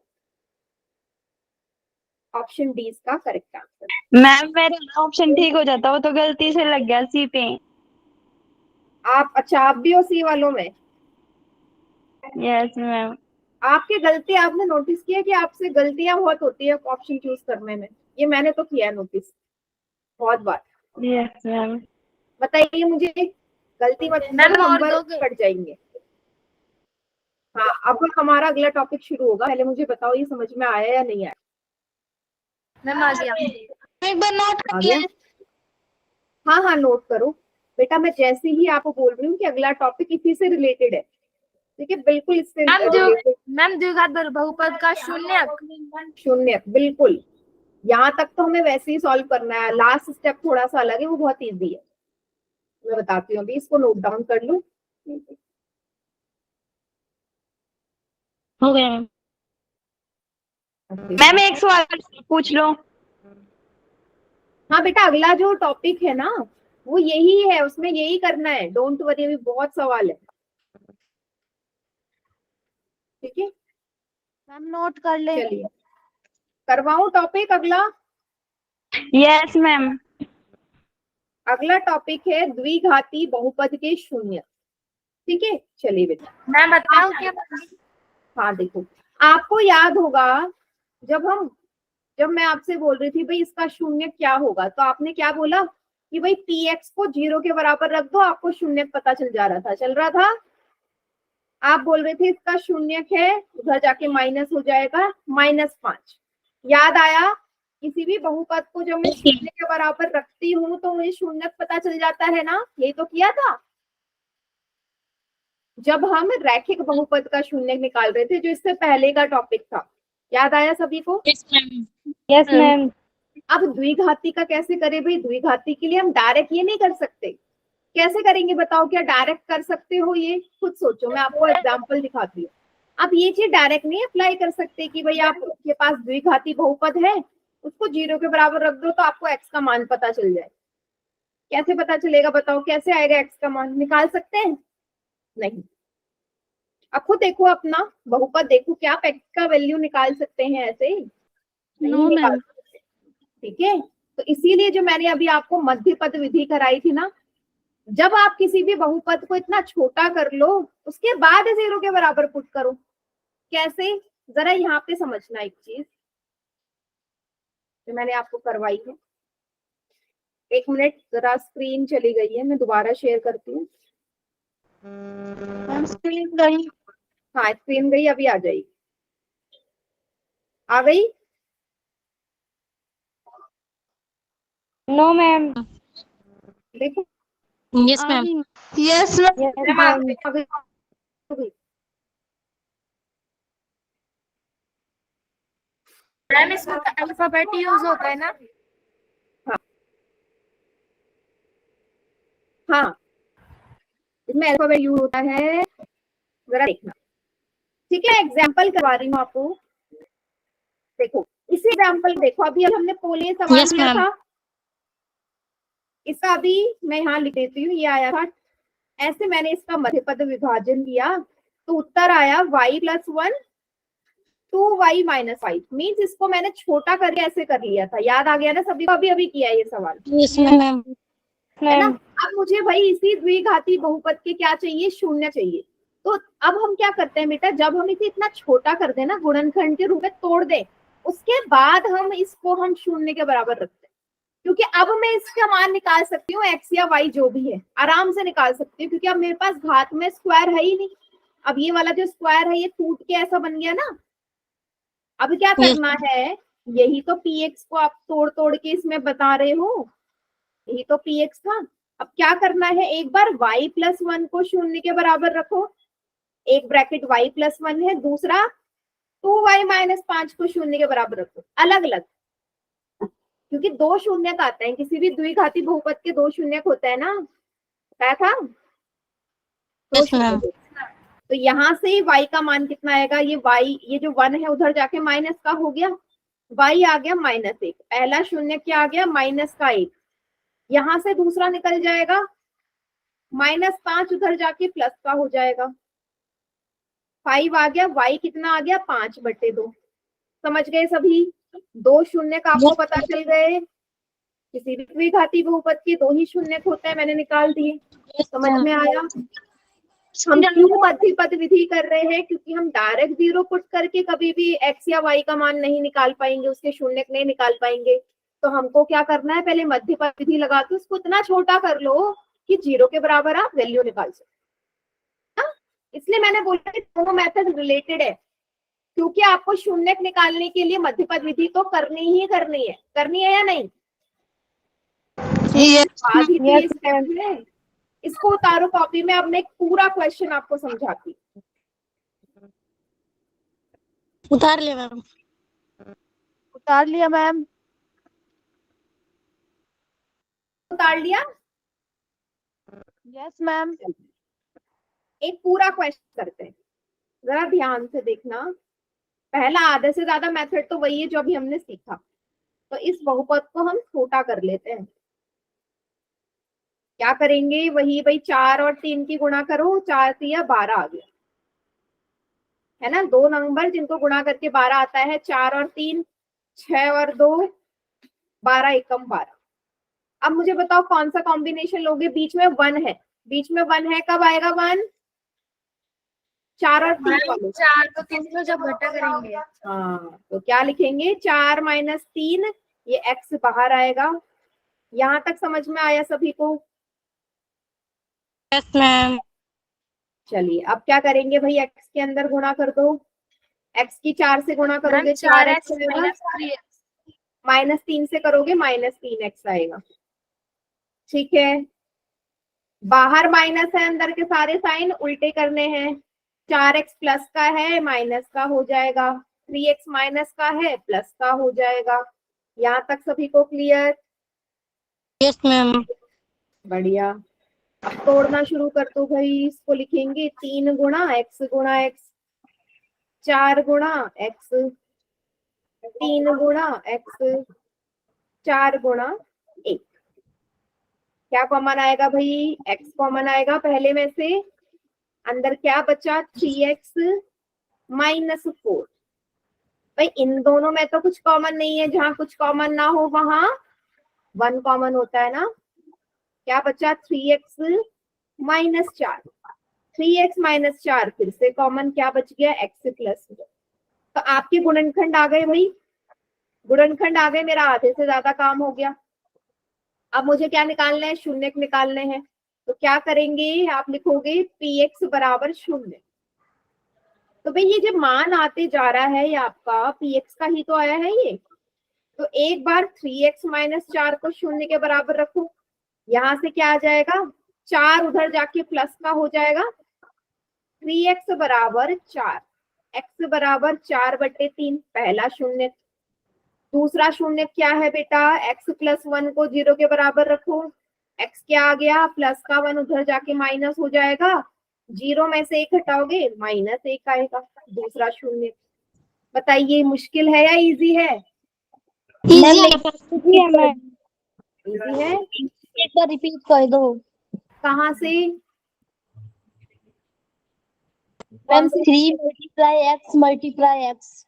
Speaker 1: ऑप्शन डी इसका करेक्ट आंसर।
Speaker 5: मैम मेरा ऑप्शन ठीक हो जाता, वो तो गलती से लग गया सी पे।
Speaker 1: आप अच्छा, आप भी हो सी वालों में?
Speaker 5: Yes ma'am.
Speaker 1: आपकी गलती आपने नोटिस किया कि आपसे गलतियां बहुत होती है ऑप्शन चूज करने में, ये मैंने तो किया है नोटिस बहुत बार।
Speaker 5: Yes ma'am.
Speaker 1: बताइए मुझे, गलती मत
Speaker 2: मैम
Speaker 1: करो,
Speaker 2: और
Speaker 1: नंबर
Speaker 2: दोगे?
Speaker 1: कट जाएंगे। हाँ अब हमारा अगला टॉपिक शुरू होगा, पहले मुझे बताओ ये समझ में आया या नहीं आया?
Speaker 2: मैम आ गया।
Speaker 4: एक बार नोट
Speaker 1: आ
Speaker 4: कर
Speaker 1: गया?
Speaker 4: ले।
Speaker 1: हाँ हाँ नोट करो बेटा, मैं जैसे ही आपको बोल रही हूँ कि अगला टॉपिक इसी से रिलेटेड है, ठीक है, बिल्कुल इससे रिलेटेड।
Speaker 2: मैम द्विघात बहुपद का शून्यक।
Speaker 1: शून्यक, बिल्कुल। यहाँ तक तो हमें वैसे ही सॉल्व करना है, लास्ट स्टेप थोड़ा सा अलग है, वो बहुत इजी है, मैं बताती हूँ अभी, इसको नोट डाउन कर लो।
Speaker 4: हो गया मैम।
Speaker 5: मैम एक सवाल पूछ लो।
Speaker 1: हाँ बेटा, अगला जो टॉपिक है ना वो यही है, उसमें यही करना है, डोंट वरी, अभी बहुत सवाल है। ठीक है,
Speaker 3: मैम नोट कर ले।
Speaker 1: चलिए करवाऊं टॉपिक अगला?
Speaker 5: Yes ma'am.
Speaker 1: अगला टॉपिक है द्विघाती बहुपद के शून्य। ठीक है, चलिए बेटा।
Speaker 2: मैं बताऊं क्या?
Speaker 1: हाँ देखो, आपको याद होगा जब मैं आपसे बोल रही थी भाई इसका शून्य क्या होगा, तो आपने क्या बोला कि भाई पी एक्स को 0 के बराबर रख दो, आपको शून्य पता चल रहा था। आप बोल रहे थे इसका शून्य है, उधर जाके माइनस हो जाएगा -5। याद आया? किसी भी बहुपद को जब मैं शून्य के बराबर रखती हूँ तो मुझे शून्य पता चल जाता है ना, यही तो किया था जब हम रैखिक बहुपद का शून्य निकाल रहे थे, जो इससे पहले का टॉपिक था। याद आया सभी को?
Speaker 4: Yes ma'am.
Speaker 5: Yes ma'am.
Speaker 1: अब द्विघाती का कैसे करें भाई? द्विघाती के लिए हम डायरेक्ट ये नहीं कर सकते, कैसे करेंगे बताओ? क्या डायरेक्ट कर सकते हो? ये खुद सोचो, मैं आपको एग्जांपल दिखाती हूँ। आप ये चीज डायरेक्ट नहीं अप्लाई कर सकते कि भाई आपके पास द्विघाती बहुपद है, उसको 0 के बराबर रख दो तो आपको x का मान पता चल जाए। कैसे पता चलेगा बताओ? कैसे आएगा x का मान? निकाल सकते हैं? नहीं। अब खुद देखो अपना बहुपद, देखो क्या आप x का वैल्यू निकाल सकते हैं? ऐसे नहीं निकाल सकते, ठीक है? तो इसीलिए जो मैंने अभी आपको मध्य पद विधि कराई थी ना, जब आप किसी भी बहुपद को इतना छोटा कर लो उसके बाद 0 के बराबर पुट करो। कैसे? जरा यहाँ पे समझना एक चीज जो मैंने आपको करवाई है। एक मिनट, जरा स्क्रीन चली गई है, मैं दोबारा शेयर करती हूँ।
Speaker 3: स्क्रीन गई।
Speaker 1: हाँ स्क्रीन गई, अभी आ जाएगी। आ गई?
Speaker 5: No ma'am.
Speaker 1: देखो
Speaker 4: यस मैम।
Speaker 3: यस
Speaker 1: मैम आ गई।
Speaker 2: मैम इसमें अल्फाबेट यूज होता है ना?
Speaker 1: हाँ इसमें अल्फाबेट यूज होता है, जरा देखना, ठीक है? एग्जाम्पल करवा रही हूँ आपको। देखो इसी एग्जाम्पल देखो, अभी हमने पोले सवाल
Speaker 4: Yes,
Speaker 1: किया
Speaker 4: ma'am.
Speaker 1: था, इसका अभी मैं यहाँ लिख देती हूँ, ये आया था ऐसे, मैंने इसका मध्यपद विभाजन किया तो उत्तर आया y+1 2y-5। मीन्स इसको मैंने छोटा करके ऐसे कर लिया था। याद आ गया ना सभी को? अभी किया ये सवाल,
Speaker 4: यस मैम।
Speaker 1: है ना? अब मुझे भाई इसी द्विघाती बहुपद के क्या चाहिए? शून्य चाहिए। तो अब हम क्या करते हैं बेटा, जब हम इसे इतना छोटा कर दें ना, गुणनखंड के रूप में तोड़ दें, उसके बाद हम इसको शून्य के बराबर रखते हैं, क्योंकि अब मैं इसका मान निकाल सकती हूँ x या y जो भी है, आराम से निकाल सकती हूँ, क्योंकि अब मेरे पास घात में स्क्वायर है ही नहीं। अब ये वाला जो स्क्वायर है ये टूट के ऐसा बन गया ना। अब क्या करना है? यही तो px को आप तोड़ तोड़ के इसमें बता रहे हो, यही तो px था। अब क्या करना है? एक बार y+1 को शून्य के बराबर रखो, एक ब्रैकेट y+1 है, दूसरा 2y-5 को शून्य के बराबर रखो, अलग अलग, क्योंकि दो शून्यक आते हैं, किसी भी द्विघाती बहुपद के दो शून्यक होता है ना, क्या था?
Speaker 4: Yes, ma'am.
Speaker 1: तो यहाँ से y का मान कितना आएगा? ये y, ये जो 1 है उधर जाके माइनस का हो गया, y आ गया -1। पहला शून्य क्या आ गया? -1। यहाँ से दूसरा निकल जाएगा -5, उधर जाके प्लस का हो जाएगा, 5 आ गया, y कितना आ गया? 5/2। समझ गए सभी? दो शून्यक आपको पता चल गए। किसी भी द्विघाती बहुपद के दो ही शून्यक होते हैं, मैंने निकाल दिए। समझ में आया? हम क्यों मध्य पद विधि कर रहे हैं? क्योंकि हम डायरेक्ट 0 पुट करके कभी भी x या y का मान नहीं निकाल पाएंगे, उसके शून्यक नहीं निकाल पाएंगे। तो हमको क्या करना है? पहले मध्य पद विधि लगा के उसको इतना छोटा कर लो कि 0 के बराबर आप वैल्यू निकाल सको। इसलिए मैंने बोला कि दोनों मेथड रिलेटेड है, क्योंकि आपको शून्यक निकालने के लिए मध्य पद विधि तो करनी है या नहीं? बात ही तो ये स्टेप है। इसको उतारो कॉपी में, अब मैं एक पूरा क्वेश्चन आपको समझाती।
Speaker 4: उतार लिया मैम।
Speaker 3: उतार लिया मैम।
Speaker 1: उतार लिया?
Speaker 3: Yes ma'am.
Speaker 1: एक पूरा क्वेश्चन करते हैं, जरा ध्यान से देखना। पहला आधे से ज्यादा मेथड तो वही है जो अभी हमने सीखा। तो इस बहुपद को हम छोटा कर लेते हैं। क्या करेंगे? वही भाई 4 और 3 की गुणा करो, 4 3 12 आ गया, है ना? दो नंबर जिनको गुणा करके 12 आता है, 4 और 3, 6 और 2 12, एकम 12। अब मुझे बताओ कौन सा कॉम्बिनेशन लोगे? बीच में 1 है, बीच में 1 है, कब आएगा 1? 4 और 3
Speaker 2: मैम
Speaker 1: वालों।
Speaker 2: 4 को 3 को जब घटा करेंगे
Speaker 1: हाँ, तो क्या लिखेंगे 4 माइनस 3, ये x बाहर आएगा। यहाँ तक समझ में आया सभी को?
Speaker 5: Yes ma'am.
Speaker 1: चलिए अब क्या करेंगे भाई, x के अंदर गुणा कर दो। x की 4 से गुणा
Speaker 2: मैम
Speaker 1: करोगे
Speaker 2: 4x
Speaker 1: 4x आएगा,
Speaker 2: माइनस 3x।
Speaker 1: माइनस 3 से करोगे माइनस 3x आएगा। ठीक है, बाहर माइनस है, अंदर के सारे साइन उल्टे करने हैं। 4x प्लस का है माइनस का हो जाएगा, 3x माइनस का है प्लस का हो जाएगा। यहाँ तक सभी को क्लियर?
Speaker 5: Yes ma'am.
Speaker 1: बढ़िया। अब तोड़ना शुरू कर दो भाई। इसको लिखेंगे 3 गुणा x, 4 गुणा x, 3 गुणा x, 4 गुणा 1। क्या कॉमन आएगा भाई? x कॉमन आएगा पहले में से। अंदर क्या बचा? 3x minus 4। भाई इन दोनों में तो कुछ कॉमन नहीं है, जहां कुछ कॉमन ना हो वहां 1 कॉमन होता है ना। क्या बचा? 3x minus 4। 3x माइनस 4 फिर से कॉमन, क्या बच गया? x plus. तो आपके गुणनखंड आ गए भाई, गुणनखंड आ गए, मेरा आधे से ज्यादा काम हो गया। अब मुझे क्या निकालना है? शून्य निकालने हैं। तो क्या करेंगे, आप लिखोगे px बराबर 0। तो भाई ये जब मान आते जा रहा है ये आपका px का ही तो आया है ये, तो एक बार 3x माइनस 4 को 0 के बराबर रखो। यहां से क्या आ जाएगा? 4 उधर जाके प्लस का हो जाएगा। 3x बराबर 4, x बराबर 4/3, पहला शून्य। दूसरा शून्य क्या है बेटा? x प्लस 1 को 0 के बराबर रखो। x क्या आ गया? प्लस का 1 उधर जाके माइनस हो जाएगा। 0 में से 1 हटाओगे माइनस 1 आएगा। दूसरा शून्य। बताइए मुश्किल है या इजी है?
Speaker 5: इजी है मैम।
Speaker 1: इजी है।
Speaker 5: एक बार रिपीट कर दो।
Speaker 1: कहाँ से?
Speaker 5: मैम
Speaker 1: कौन सी?
Speaker 5: 3 multiply x multiply x।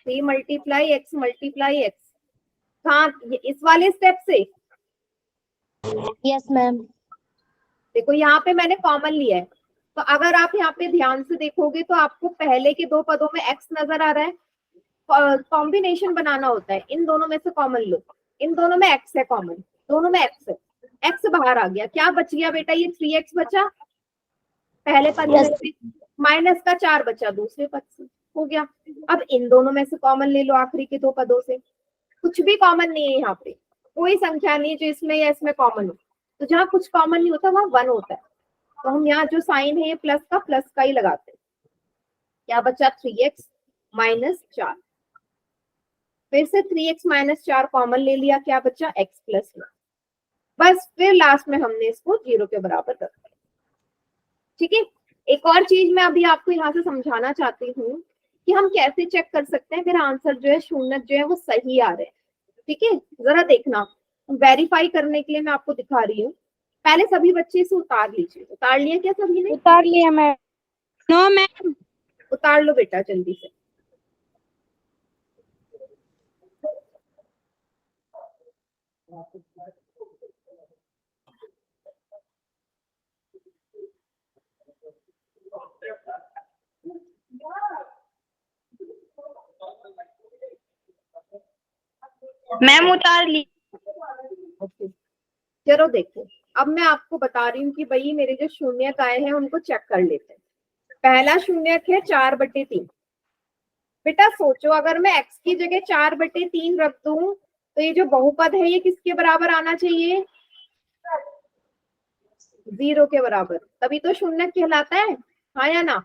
Speaker 1: 3 multiply x multiply x. हाँ, इस वाले स्टेप से
Speaker 5: यस मैम।
Speaker 1: देखो यहाँ पे मैंने कॉमन लिया है, तो अगर आप यहाँ पे ध्यान से देखोगे तो आपको पहले के दो पदों में x नजर आ रहा है। कॉम्बिनेशन बनाना होता है, इन दोनों में से कॉमन लो। इन दोनों में x है कॉमन, दोनों में x है। x बाहर आ गया, क्या बच गया बेटा? ये 3x बचा पहले पद में से, माइनस का 4 बचा दूसरे पद से, हो गया। अब इन दोनों में से कॉमन ले लो, आखिरी के दो पदों से। कुछ भी कॉमन नहीं है यहाँ पे, कोई संख्या नहीं है जो इसमें या इसमें कॉमन हो। तो जहाँ कुछ कॉमन नहीं होता वहां 1 होता है, तो हम यहाँ जो साइन है ये प्लस का ही लगाते हैं। क्या बचा? 3x minus 4। फिर से 3x माइनस 4 कॉमन ले लिया, क्या बचा? x plus 1। बस फिर लास्ट में हमने इसको 0 के बराबर रख दिया। ठीक है, एक और चीज मैं अभी आपको यहाँ से समझाना चाहती हूँ कि हम कैसे चेक कर सकते हैं मेरा आंसर जो है शून्य जो है वो सही आ रहे हैं। ठीक है, जरा देखना, वेरीफाई करने के लिए मैं आपको दिखा रही हूँ। पहले सभी बच्चे इसे उतार लीजिए। उतार लिया क्या सभी ने?
Speaker 5: उतार लिया मैम। No ma'am.
Speaker 1: उतार लो बेटा जल्दी से।
Speaker 5: मैम उतार ली।
Speaker 1: ओके, चलो देखो, अब मैं आपको बता रही हूँ कि भाई मेरे जो शून्यक आए हैं उनको चेक कर लेते हैं। पहला शून्यक है 4/3। बेटा सोचो, अगर मैं x की जगह 4/3 रख दूं तो ये जो बहुपद है ये किसके बराबर आना चाहिए? 0 के बराबर, तभी तो शून्यक कहलाता है, हाँ या ना?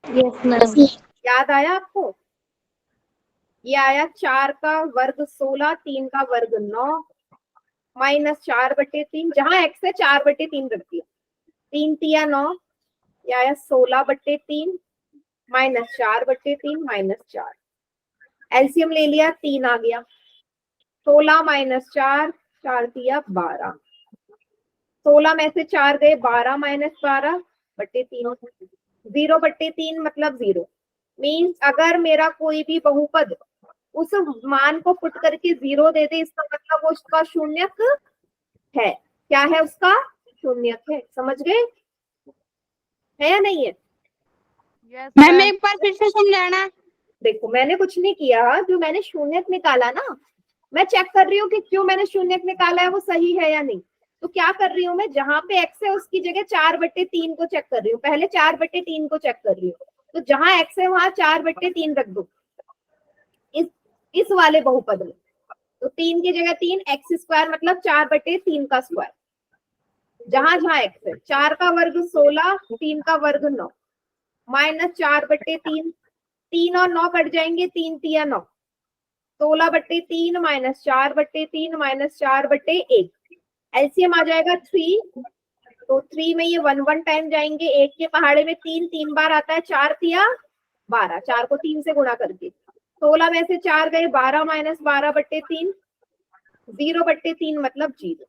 Speaker 5: Yes ma'am.
Speaker 1: याद आया आपको? ये आया 4 का वर्ग 16, 3 का वर्ग 9, माइनस 4/3। जहां x है 4/3 रख दिया, 3 तिया 9, ये आया 16/3 माइनस 4/3 माइनस 4। एलसीएम ले लिया, 3 आ गया। 16 माइनस 4, 4 तिया 12। 16 में से 4 गए, 12 माइनस 12/3। 0/3 मतलब 0। मीन्स अगर मेरा कोई भी बहुपद उस मान को पुट करके 0 दे दे, इसका मतलब वो उसका शून्यक है। क्या है? उसका शून्यक है। समझ गए? है या नहीं है?
Speaker 3: Yes
Speaker 4: ma'am
Speaker 3: ma'am.
Speaker 4: एक बार फिर से समझाना।
Speaker 1: देखो मैंने कुछ नहीं किया, जो मैंने शून्यक निकाला ना, मैं चेक कर रही हूँ कि क्यों मैंने शून्यक निकाला है वो सही है या नहीं। तो क्या कर रही हूँ मैं, जहां पे एक्स है उसकी जगह 4/3 को चेक कर रही हूँ, पहले 4/3 को चेक कर रही हूँ। तो जहां एक्स है वहां 4/3 रख दो इस वाले बहुपद में। तो 3 की जगह 3, एक्स स्क्वायर मतलब 4/3 का स्क्वायर। जहां जहां एक्स है, 4 का वर्ग 16, 3 का वर्ग 9, -4/3, 3 और 9 कट जाएंगे, 3 तिया 9, 16/3 -4/3 -4/1, एलसीएम आ जाएगा 3। तो 3 में ये 1 टाइम जाएंगे, 1 के पहाड़े में 3 3 बार आता है, 4 तिया 12, 4 को 3 से गुणा करके 16 में से 4 गए, 12 -12/3, 0/3 मतलब 0।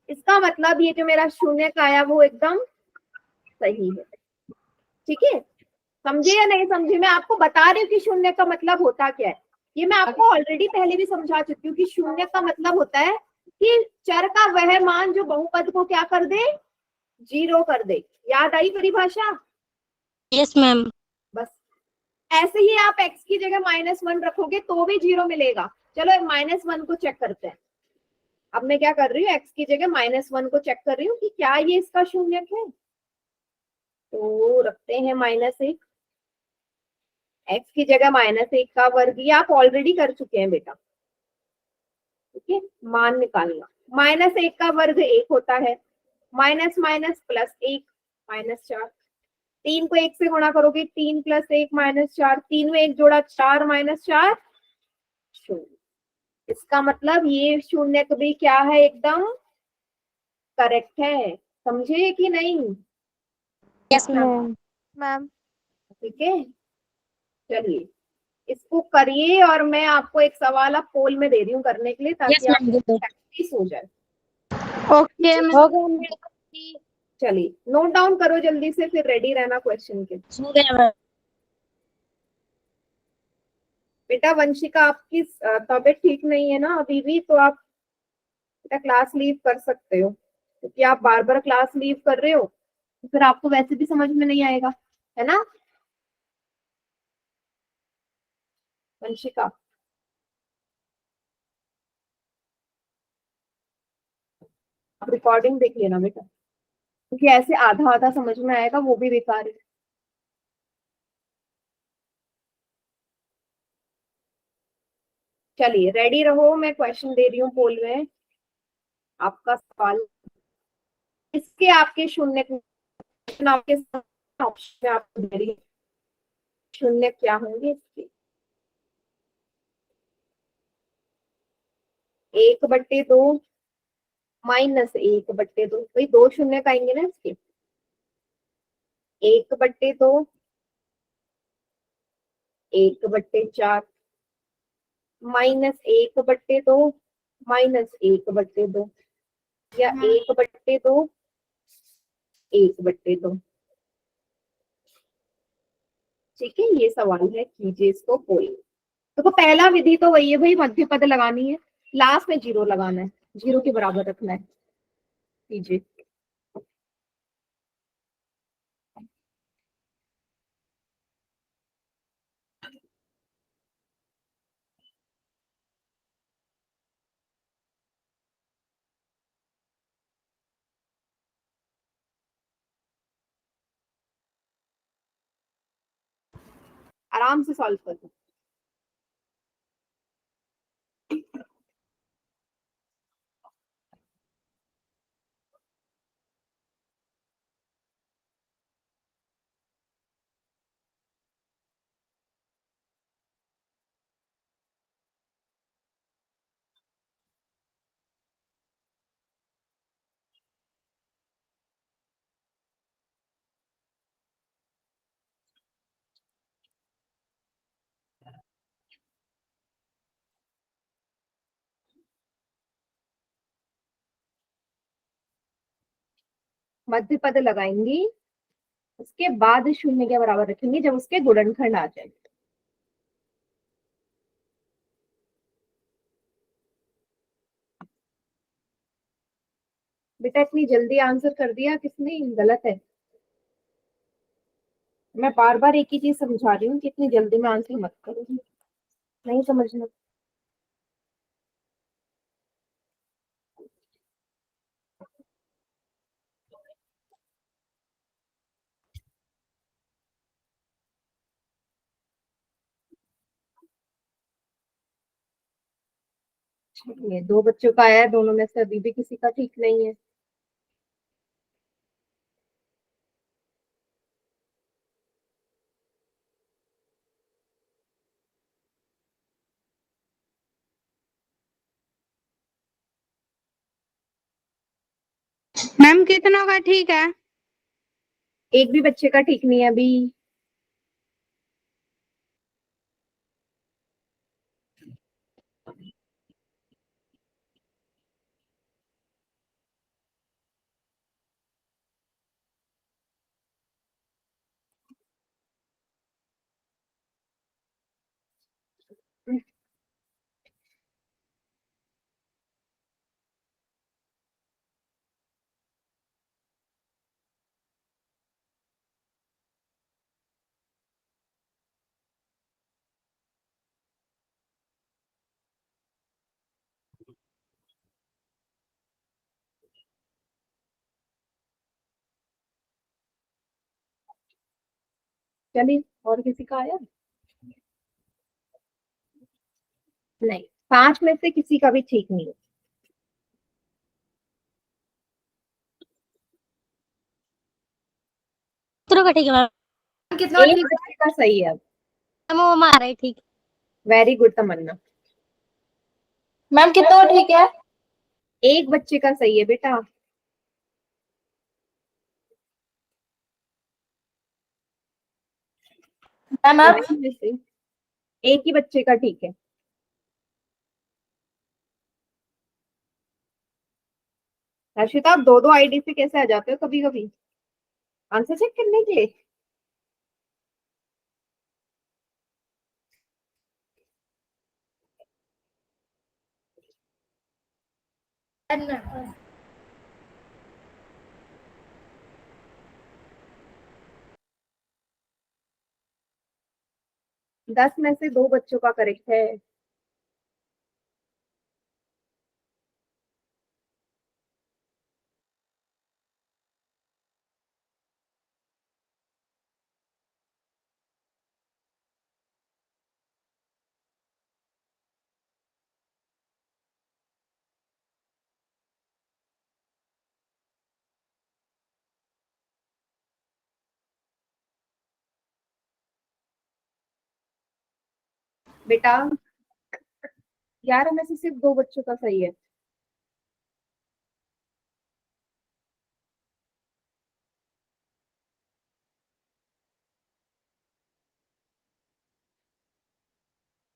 Speaker 1: इसका मतलब ये जो मेरा शून्य का आया वो एकदम सही है। ठीक है, समझे या नहीं समझे? मैं आपको बता रही हूँ कि शून्य का मतलब होता क्या है। ये मैं आपको ऑलरेडी पहले भी समझा चुकी हूँ कि शून्य का मतलब होता है कि चर का वह मान जो बहुपद को क्या कर दे, 0 कर दे। याद आई परिभाषा?
Speaker 4: Yes ma'am.
Speaker 1: बस ऐसे ही आप x की जगह -1 रखोगे तो भी 0 मिलेगा। चलो -1 को चेक करते हैं। अब मैं क्या कर रही हूँ, x की जगह -1 को चेक कर रही हूँ कि क्या ये इसका शून्यक है। तो रखते हैं -1, x की जगह -1 का वर्ग, ये आप ऑलरेडी कर चुके हैं बेटा। ठीक है, मान निकालना, -1 का वर्ग 1 होता है, माइनस माइनस प्लस 1 -4, 3 को 1 से गुणा करोगे, 3 + 1 -4, 3 में 1 जोड़ा 4 -4 0। इसका मतलब ये शून्य भी क्या है, एकदम करेक्ट है। समझे कि नहीं?
Speaker 4: Yes ma'am.
Speaker 3: मैम
Speaker 1: ठीक है, चलिए इसको करिए, और मैं आपको एक सवाल अब पोल में दे रही हूँ करने के लिए,
Speaker 4: यस
Speaker 1: ताकि आप
Speaker 4: मैम दो।
Speaker 1: प्रैक्टिस हो जाए।
Speaker 4: ओके
Speaker 5: हो गया मैम।
Speaker 1: चलिए नोट डाउन करो जल्दी से, फिर रेडी रहना क्वेश्चन के।
Speaker 4: हो गया मैम।
Speaker 1: बेटा वंशिका, आपकी तबीयत ठीक नहीं है ना अभी भी, तो आप बेटा क्लास लीव कर सकते हो, क्योंकि आप बार बार क्लास लीव कर रहे हो तो फिर आपको वैसे भी समझ में नहीं आएगा, है ना वंशिका? आप रिकॉर्डिंग देख लेना बेटा, क्योंकि ऐसे आधा आधा समझ में आएगा वो भी बेकार है। चलिए रेडी रहो, मैं क्वेश्चन दे रही हूँ पोल में। आपका सवाल, इसके आपके शून्य आपके ऑप्शन आपको दे रही हूँ, शून्य क्या होंगे इसके? 1/2 -1/2, भाई 2 शून्य आएंगे ना इसके। 1/2, 1/4, -1/2, -1/2, या 1/2, 1/2। ठीक है, ये सवाल है, कीजिए इसको कोई। देखो पहला विधि तो वही है भाई, मध्य पद लगानी है, लास्ट में 0 लगाना है, 0 के बराबर रखना है। कीजिए। आराम से सॉल्व कर दो। मध्य पद लगाएंगी, उसके बाद शून्य के बराबर रखेंगे जब उसके गुणनखंड आ जाए। बेटा इतनी जल्दी आंसर कर दिया किसने, गलत है। मैं बार बार एक ही चीज समझा रही हूँ कि इतनी जल्दी में आंसर मत करो, नहीं समझना। ये 2 बच्चों का आया है, दोनों में से अभी भी किसी का ठीक नहीं है।
Speaker 4: मैम कितनों का ठीक है?
Speaker 1: एक भी बच्चे का ठीक नहीं है अभी। चलिए, और किसी का आया? नहीं, 5 में से किसी का भी ठीक नहीं है।
Speaker 4: कितनों का ठीक है मैम?
Speaker 2: कितना
Speaker 1: एक
Speaker 2: ठीक
Speaker 1: बच्चे का सही है अब।
Speaker 4: मैम वो हमारा ही ठीक।
Speaker 1: वेरी गुड तमन्ना।
Speaker 2: मैम कितना ठीक है?
Speaker 1: एक बच्चे का सही है बेटा।
Speaker 2: मैम
Speaker 1: 9 में से एक ही बच्चे का ठीक है। हर्षिता, आप 2-2 आईडी से कैसे आ जाते हो कभी कभी आंसर चेक करने के लिए?
Speaker 2: मैम
Speaker 1: 10 में से 2 बच्चों का करेक्ट है। बेटा 11 में से सिर्फ 2 बच्चों का सही है।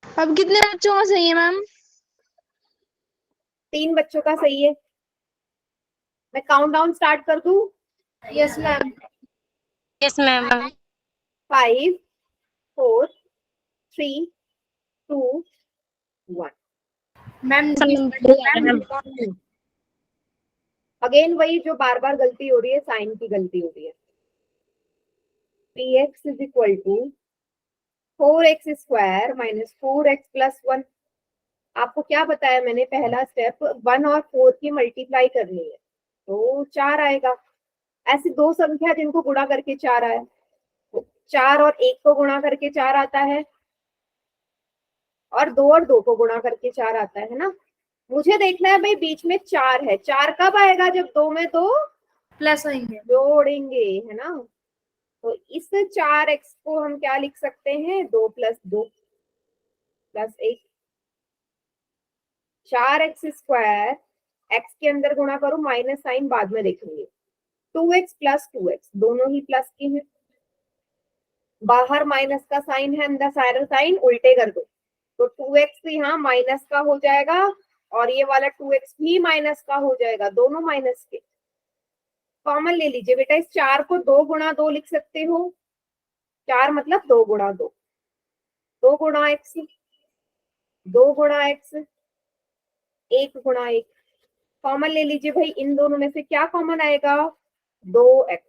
Speaker 4: अब कितने बच्चों का सही है मैम?
Speaker 1: 3 बच्चों का सही है। मैं काउंट डाउन स्टार्ट कर दूं?
Speaker 2: Yes ma'am.
Speaker 4: Yes ma'am.
Speaker 1: 5 4 3 2 1।
Speaker 2: Ma'am
Speaker 1: again वही जो बार बार गलती हो रही है, साइन की गलती हो रही है। px is equal to 4x square minus 4x plus 1। आपको क्या बताया मैंने? पहला स्टेप 1 और 4 की मल्टीप्लाई करनी है तो 4 आएगा। ऐसी 2 संख्या जिनको गुणा करके 4 आया, 4 और 1 को गुणा करके 4 आता है, और 2 और 2 को गुणा करके 4 आता है ना। मुझे देखना है भाई बीच में 4 है, 4 कब आएगा? जब 2 में 2
Speaker 2: प्लस होंगे।
Speaker 1: जोड़ेंगे, है ना। तो इस 4x को हम क्या लिख सकते हैं? 2 plus 2 plus 1। 4x square, x के अंदर गुणा करो, माइनस साइन बाद में देखेंगे। 2x प्लस 2x दोनों ही प्लस के हैं। बाहर माइनस का साइन है, अंदर साइन उल्टे कर दो तो 2x यहाँ माइनस का हो जाएगा, और ये वाला 2x भी माइनस का हो जाएगा, दोनों माइनस के। कॉमन ले लीजिए बेटा, इस 4 को 2 गुणा 2 लिख सकते हो। 4 मतलब 2 गुणा 2, 2 गुणा x, 2 गुणा x, 1 गुणा 1। कॉमन ले लीजिए भाई, इन दोनों में से क्या कॉमन आएगा? 2x।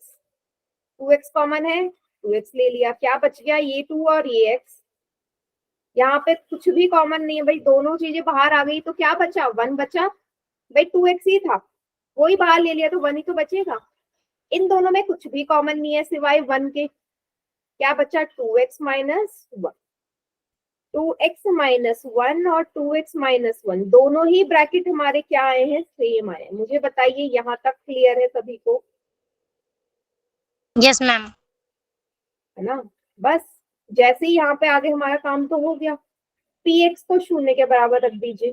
Speaker 1: 2x कॉमन है 2x ले लिया, क्या बच गया, ये 2 और ये x। यहाँ पे कुछ भी कॉमन नहीं है भाई, दोनों चीजें बाहर आ गई तो क्या बचा, 1 बचा। भाई 2x ही था, वही बाहर ले लिया तो 1 ही तो बचेगा। इन दोनों में कुछ भी कॉमन नहीं है सिवाय 1 के, क्या बचा, 2x माइनस 1। 2x माइनस 1 और 2x माइनस 1 दोनों ही ब्रैकेट हमारे क्या आए हैं, सेम आए हैं। मुझे बताइए यहाँ तक क्लियर है सभी को?
Speaker 2: Yes ma'am.
Speaker 1: है ना। बस जैसे ही यहाँ पे आगे हमारा काम तो हो गया। px को 0 के बराबर रख दीजिए।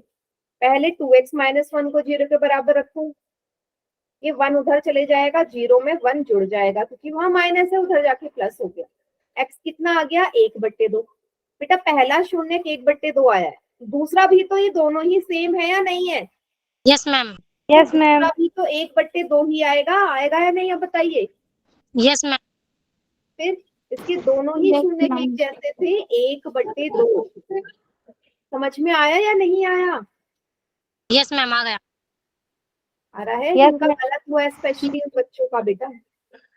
Speaker 1: पहले 2x माइनस 1 को 0 के बराबर रखूं, ये 1 उधर चले जाएगा, 0 में 1 जुड़ जाएगा क्योंकि वहां माइनस है, उधर जाके प्लस हो गया। x कितना आ गया, 1/2। बेटा पहला शून्य 1/2 आया है, दूसरा भी तो ये दोनों ही सेम है या नहीं है?
Speaker 2: Yes ma'am.
Speaker 5: Yes ma'am.
Speaker 1: दूसरा भी तो 1/2 ही आएगा, आएगा या नहीं, अब बताइए।
Speaker 2: Yes ma'am.
Speaker 1: फिर इसके दोनों ही
Speaker 4: Yes,
Speaker 1: शून्य
Speaker 4: ma'am.
Speaker 1: एक जैसे थे, 1/2। समझ में आया या नहीं आया?
Speaker 2: यस मैम, आ गया।
Speaker 1: आ रहा है?
Speaker 5: Yes,
Speaker 1: जिनका
Speaker 5: ma'am.
Speaker 1: गलत हुआ है स्पेशली उन बच्चों का बेटा।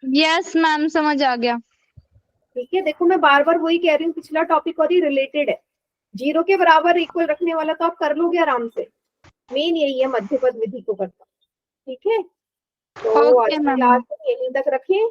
Speaker 3: यस मैम, समझ आ गया।
Speaker 1: ठीक है, देखो मैं बार बार वही कह रही हूँ, पिछला टॉपिक और ही रिलेटेड है। 0 के बराबर इक्वल रखने वाला तो आप कर लोगे आराम से, मेन यही है मध्य पद विधि को करना। ठीक है, तो आज
Speaker 3: Okay,
Speaker 1: की
Speaker 3: ma'am.
Speaker 1: क्लास यहीं तक रखें।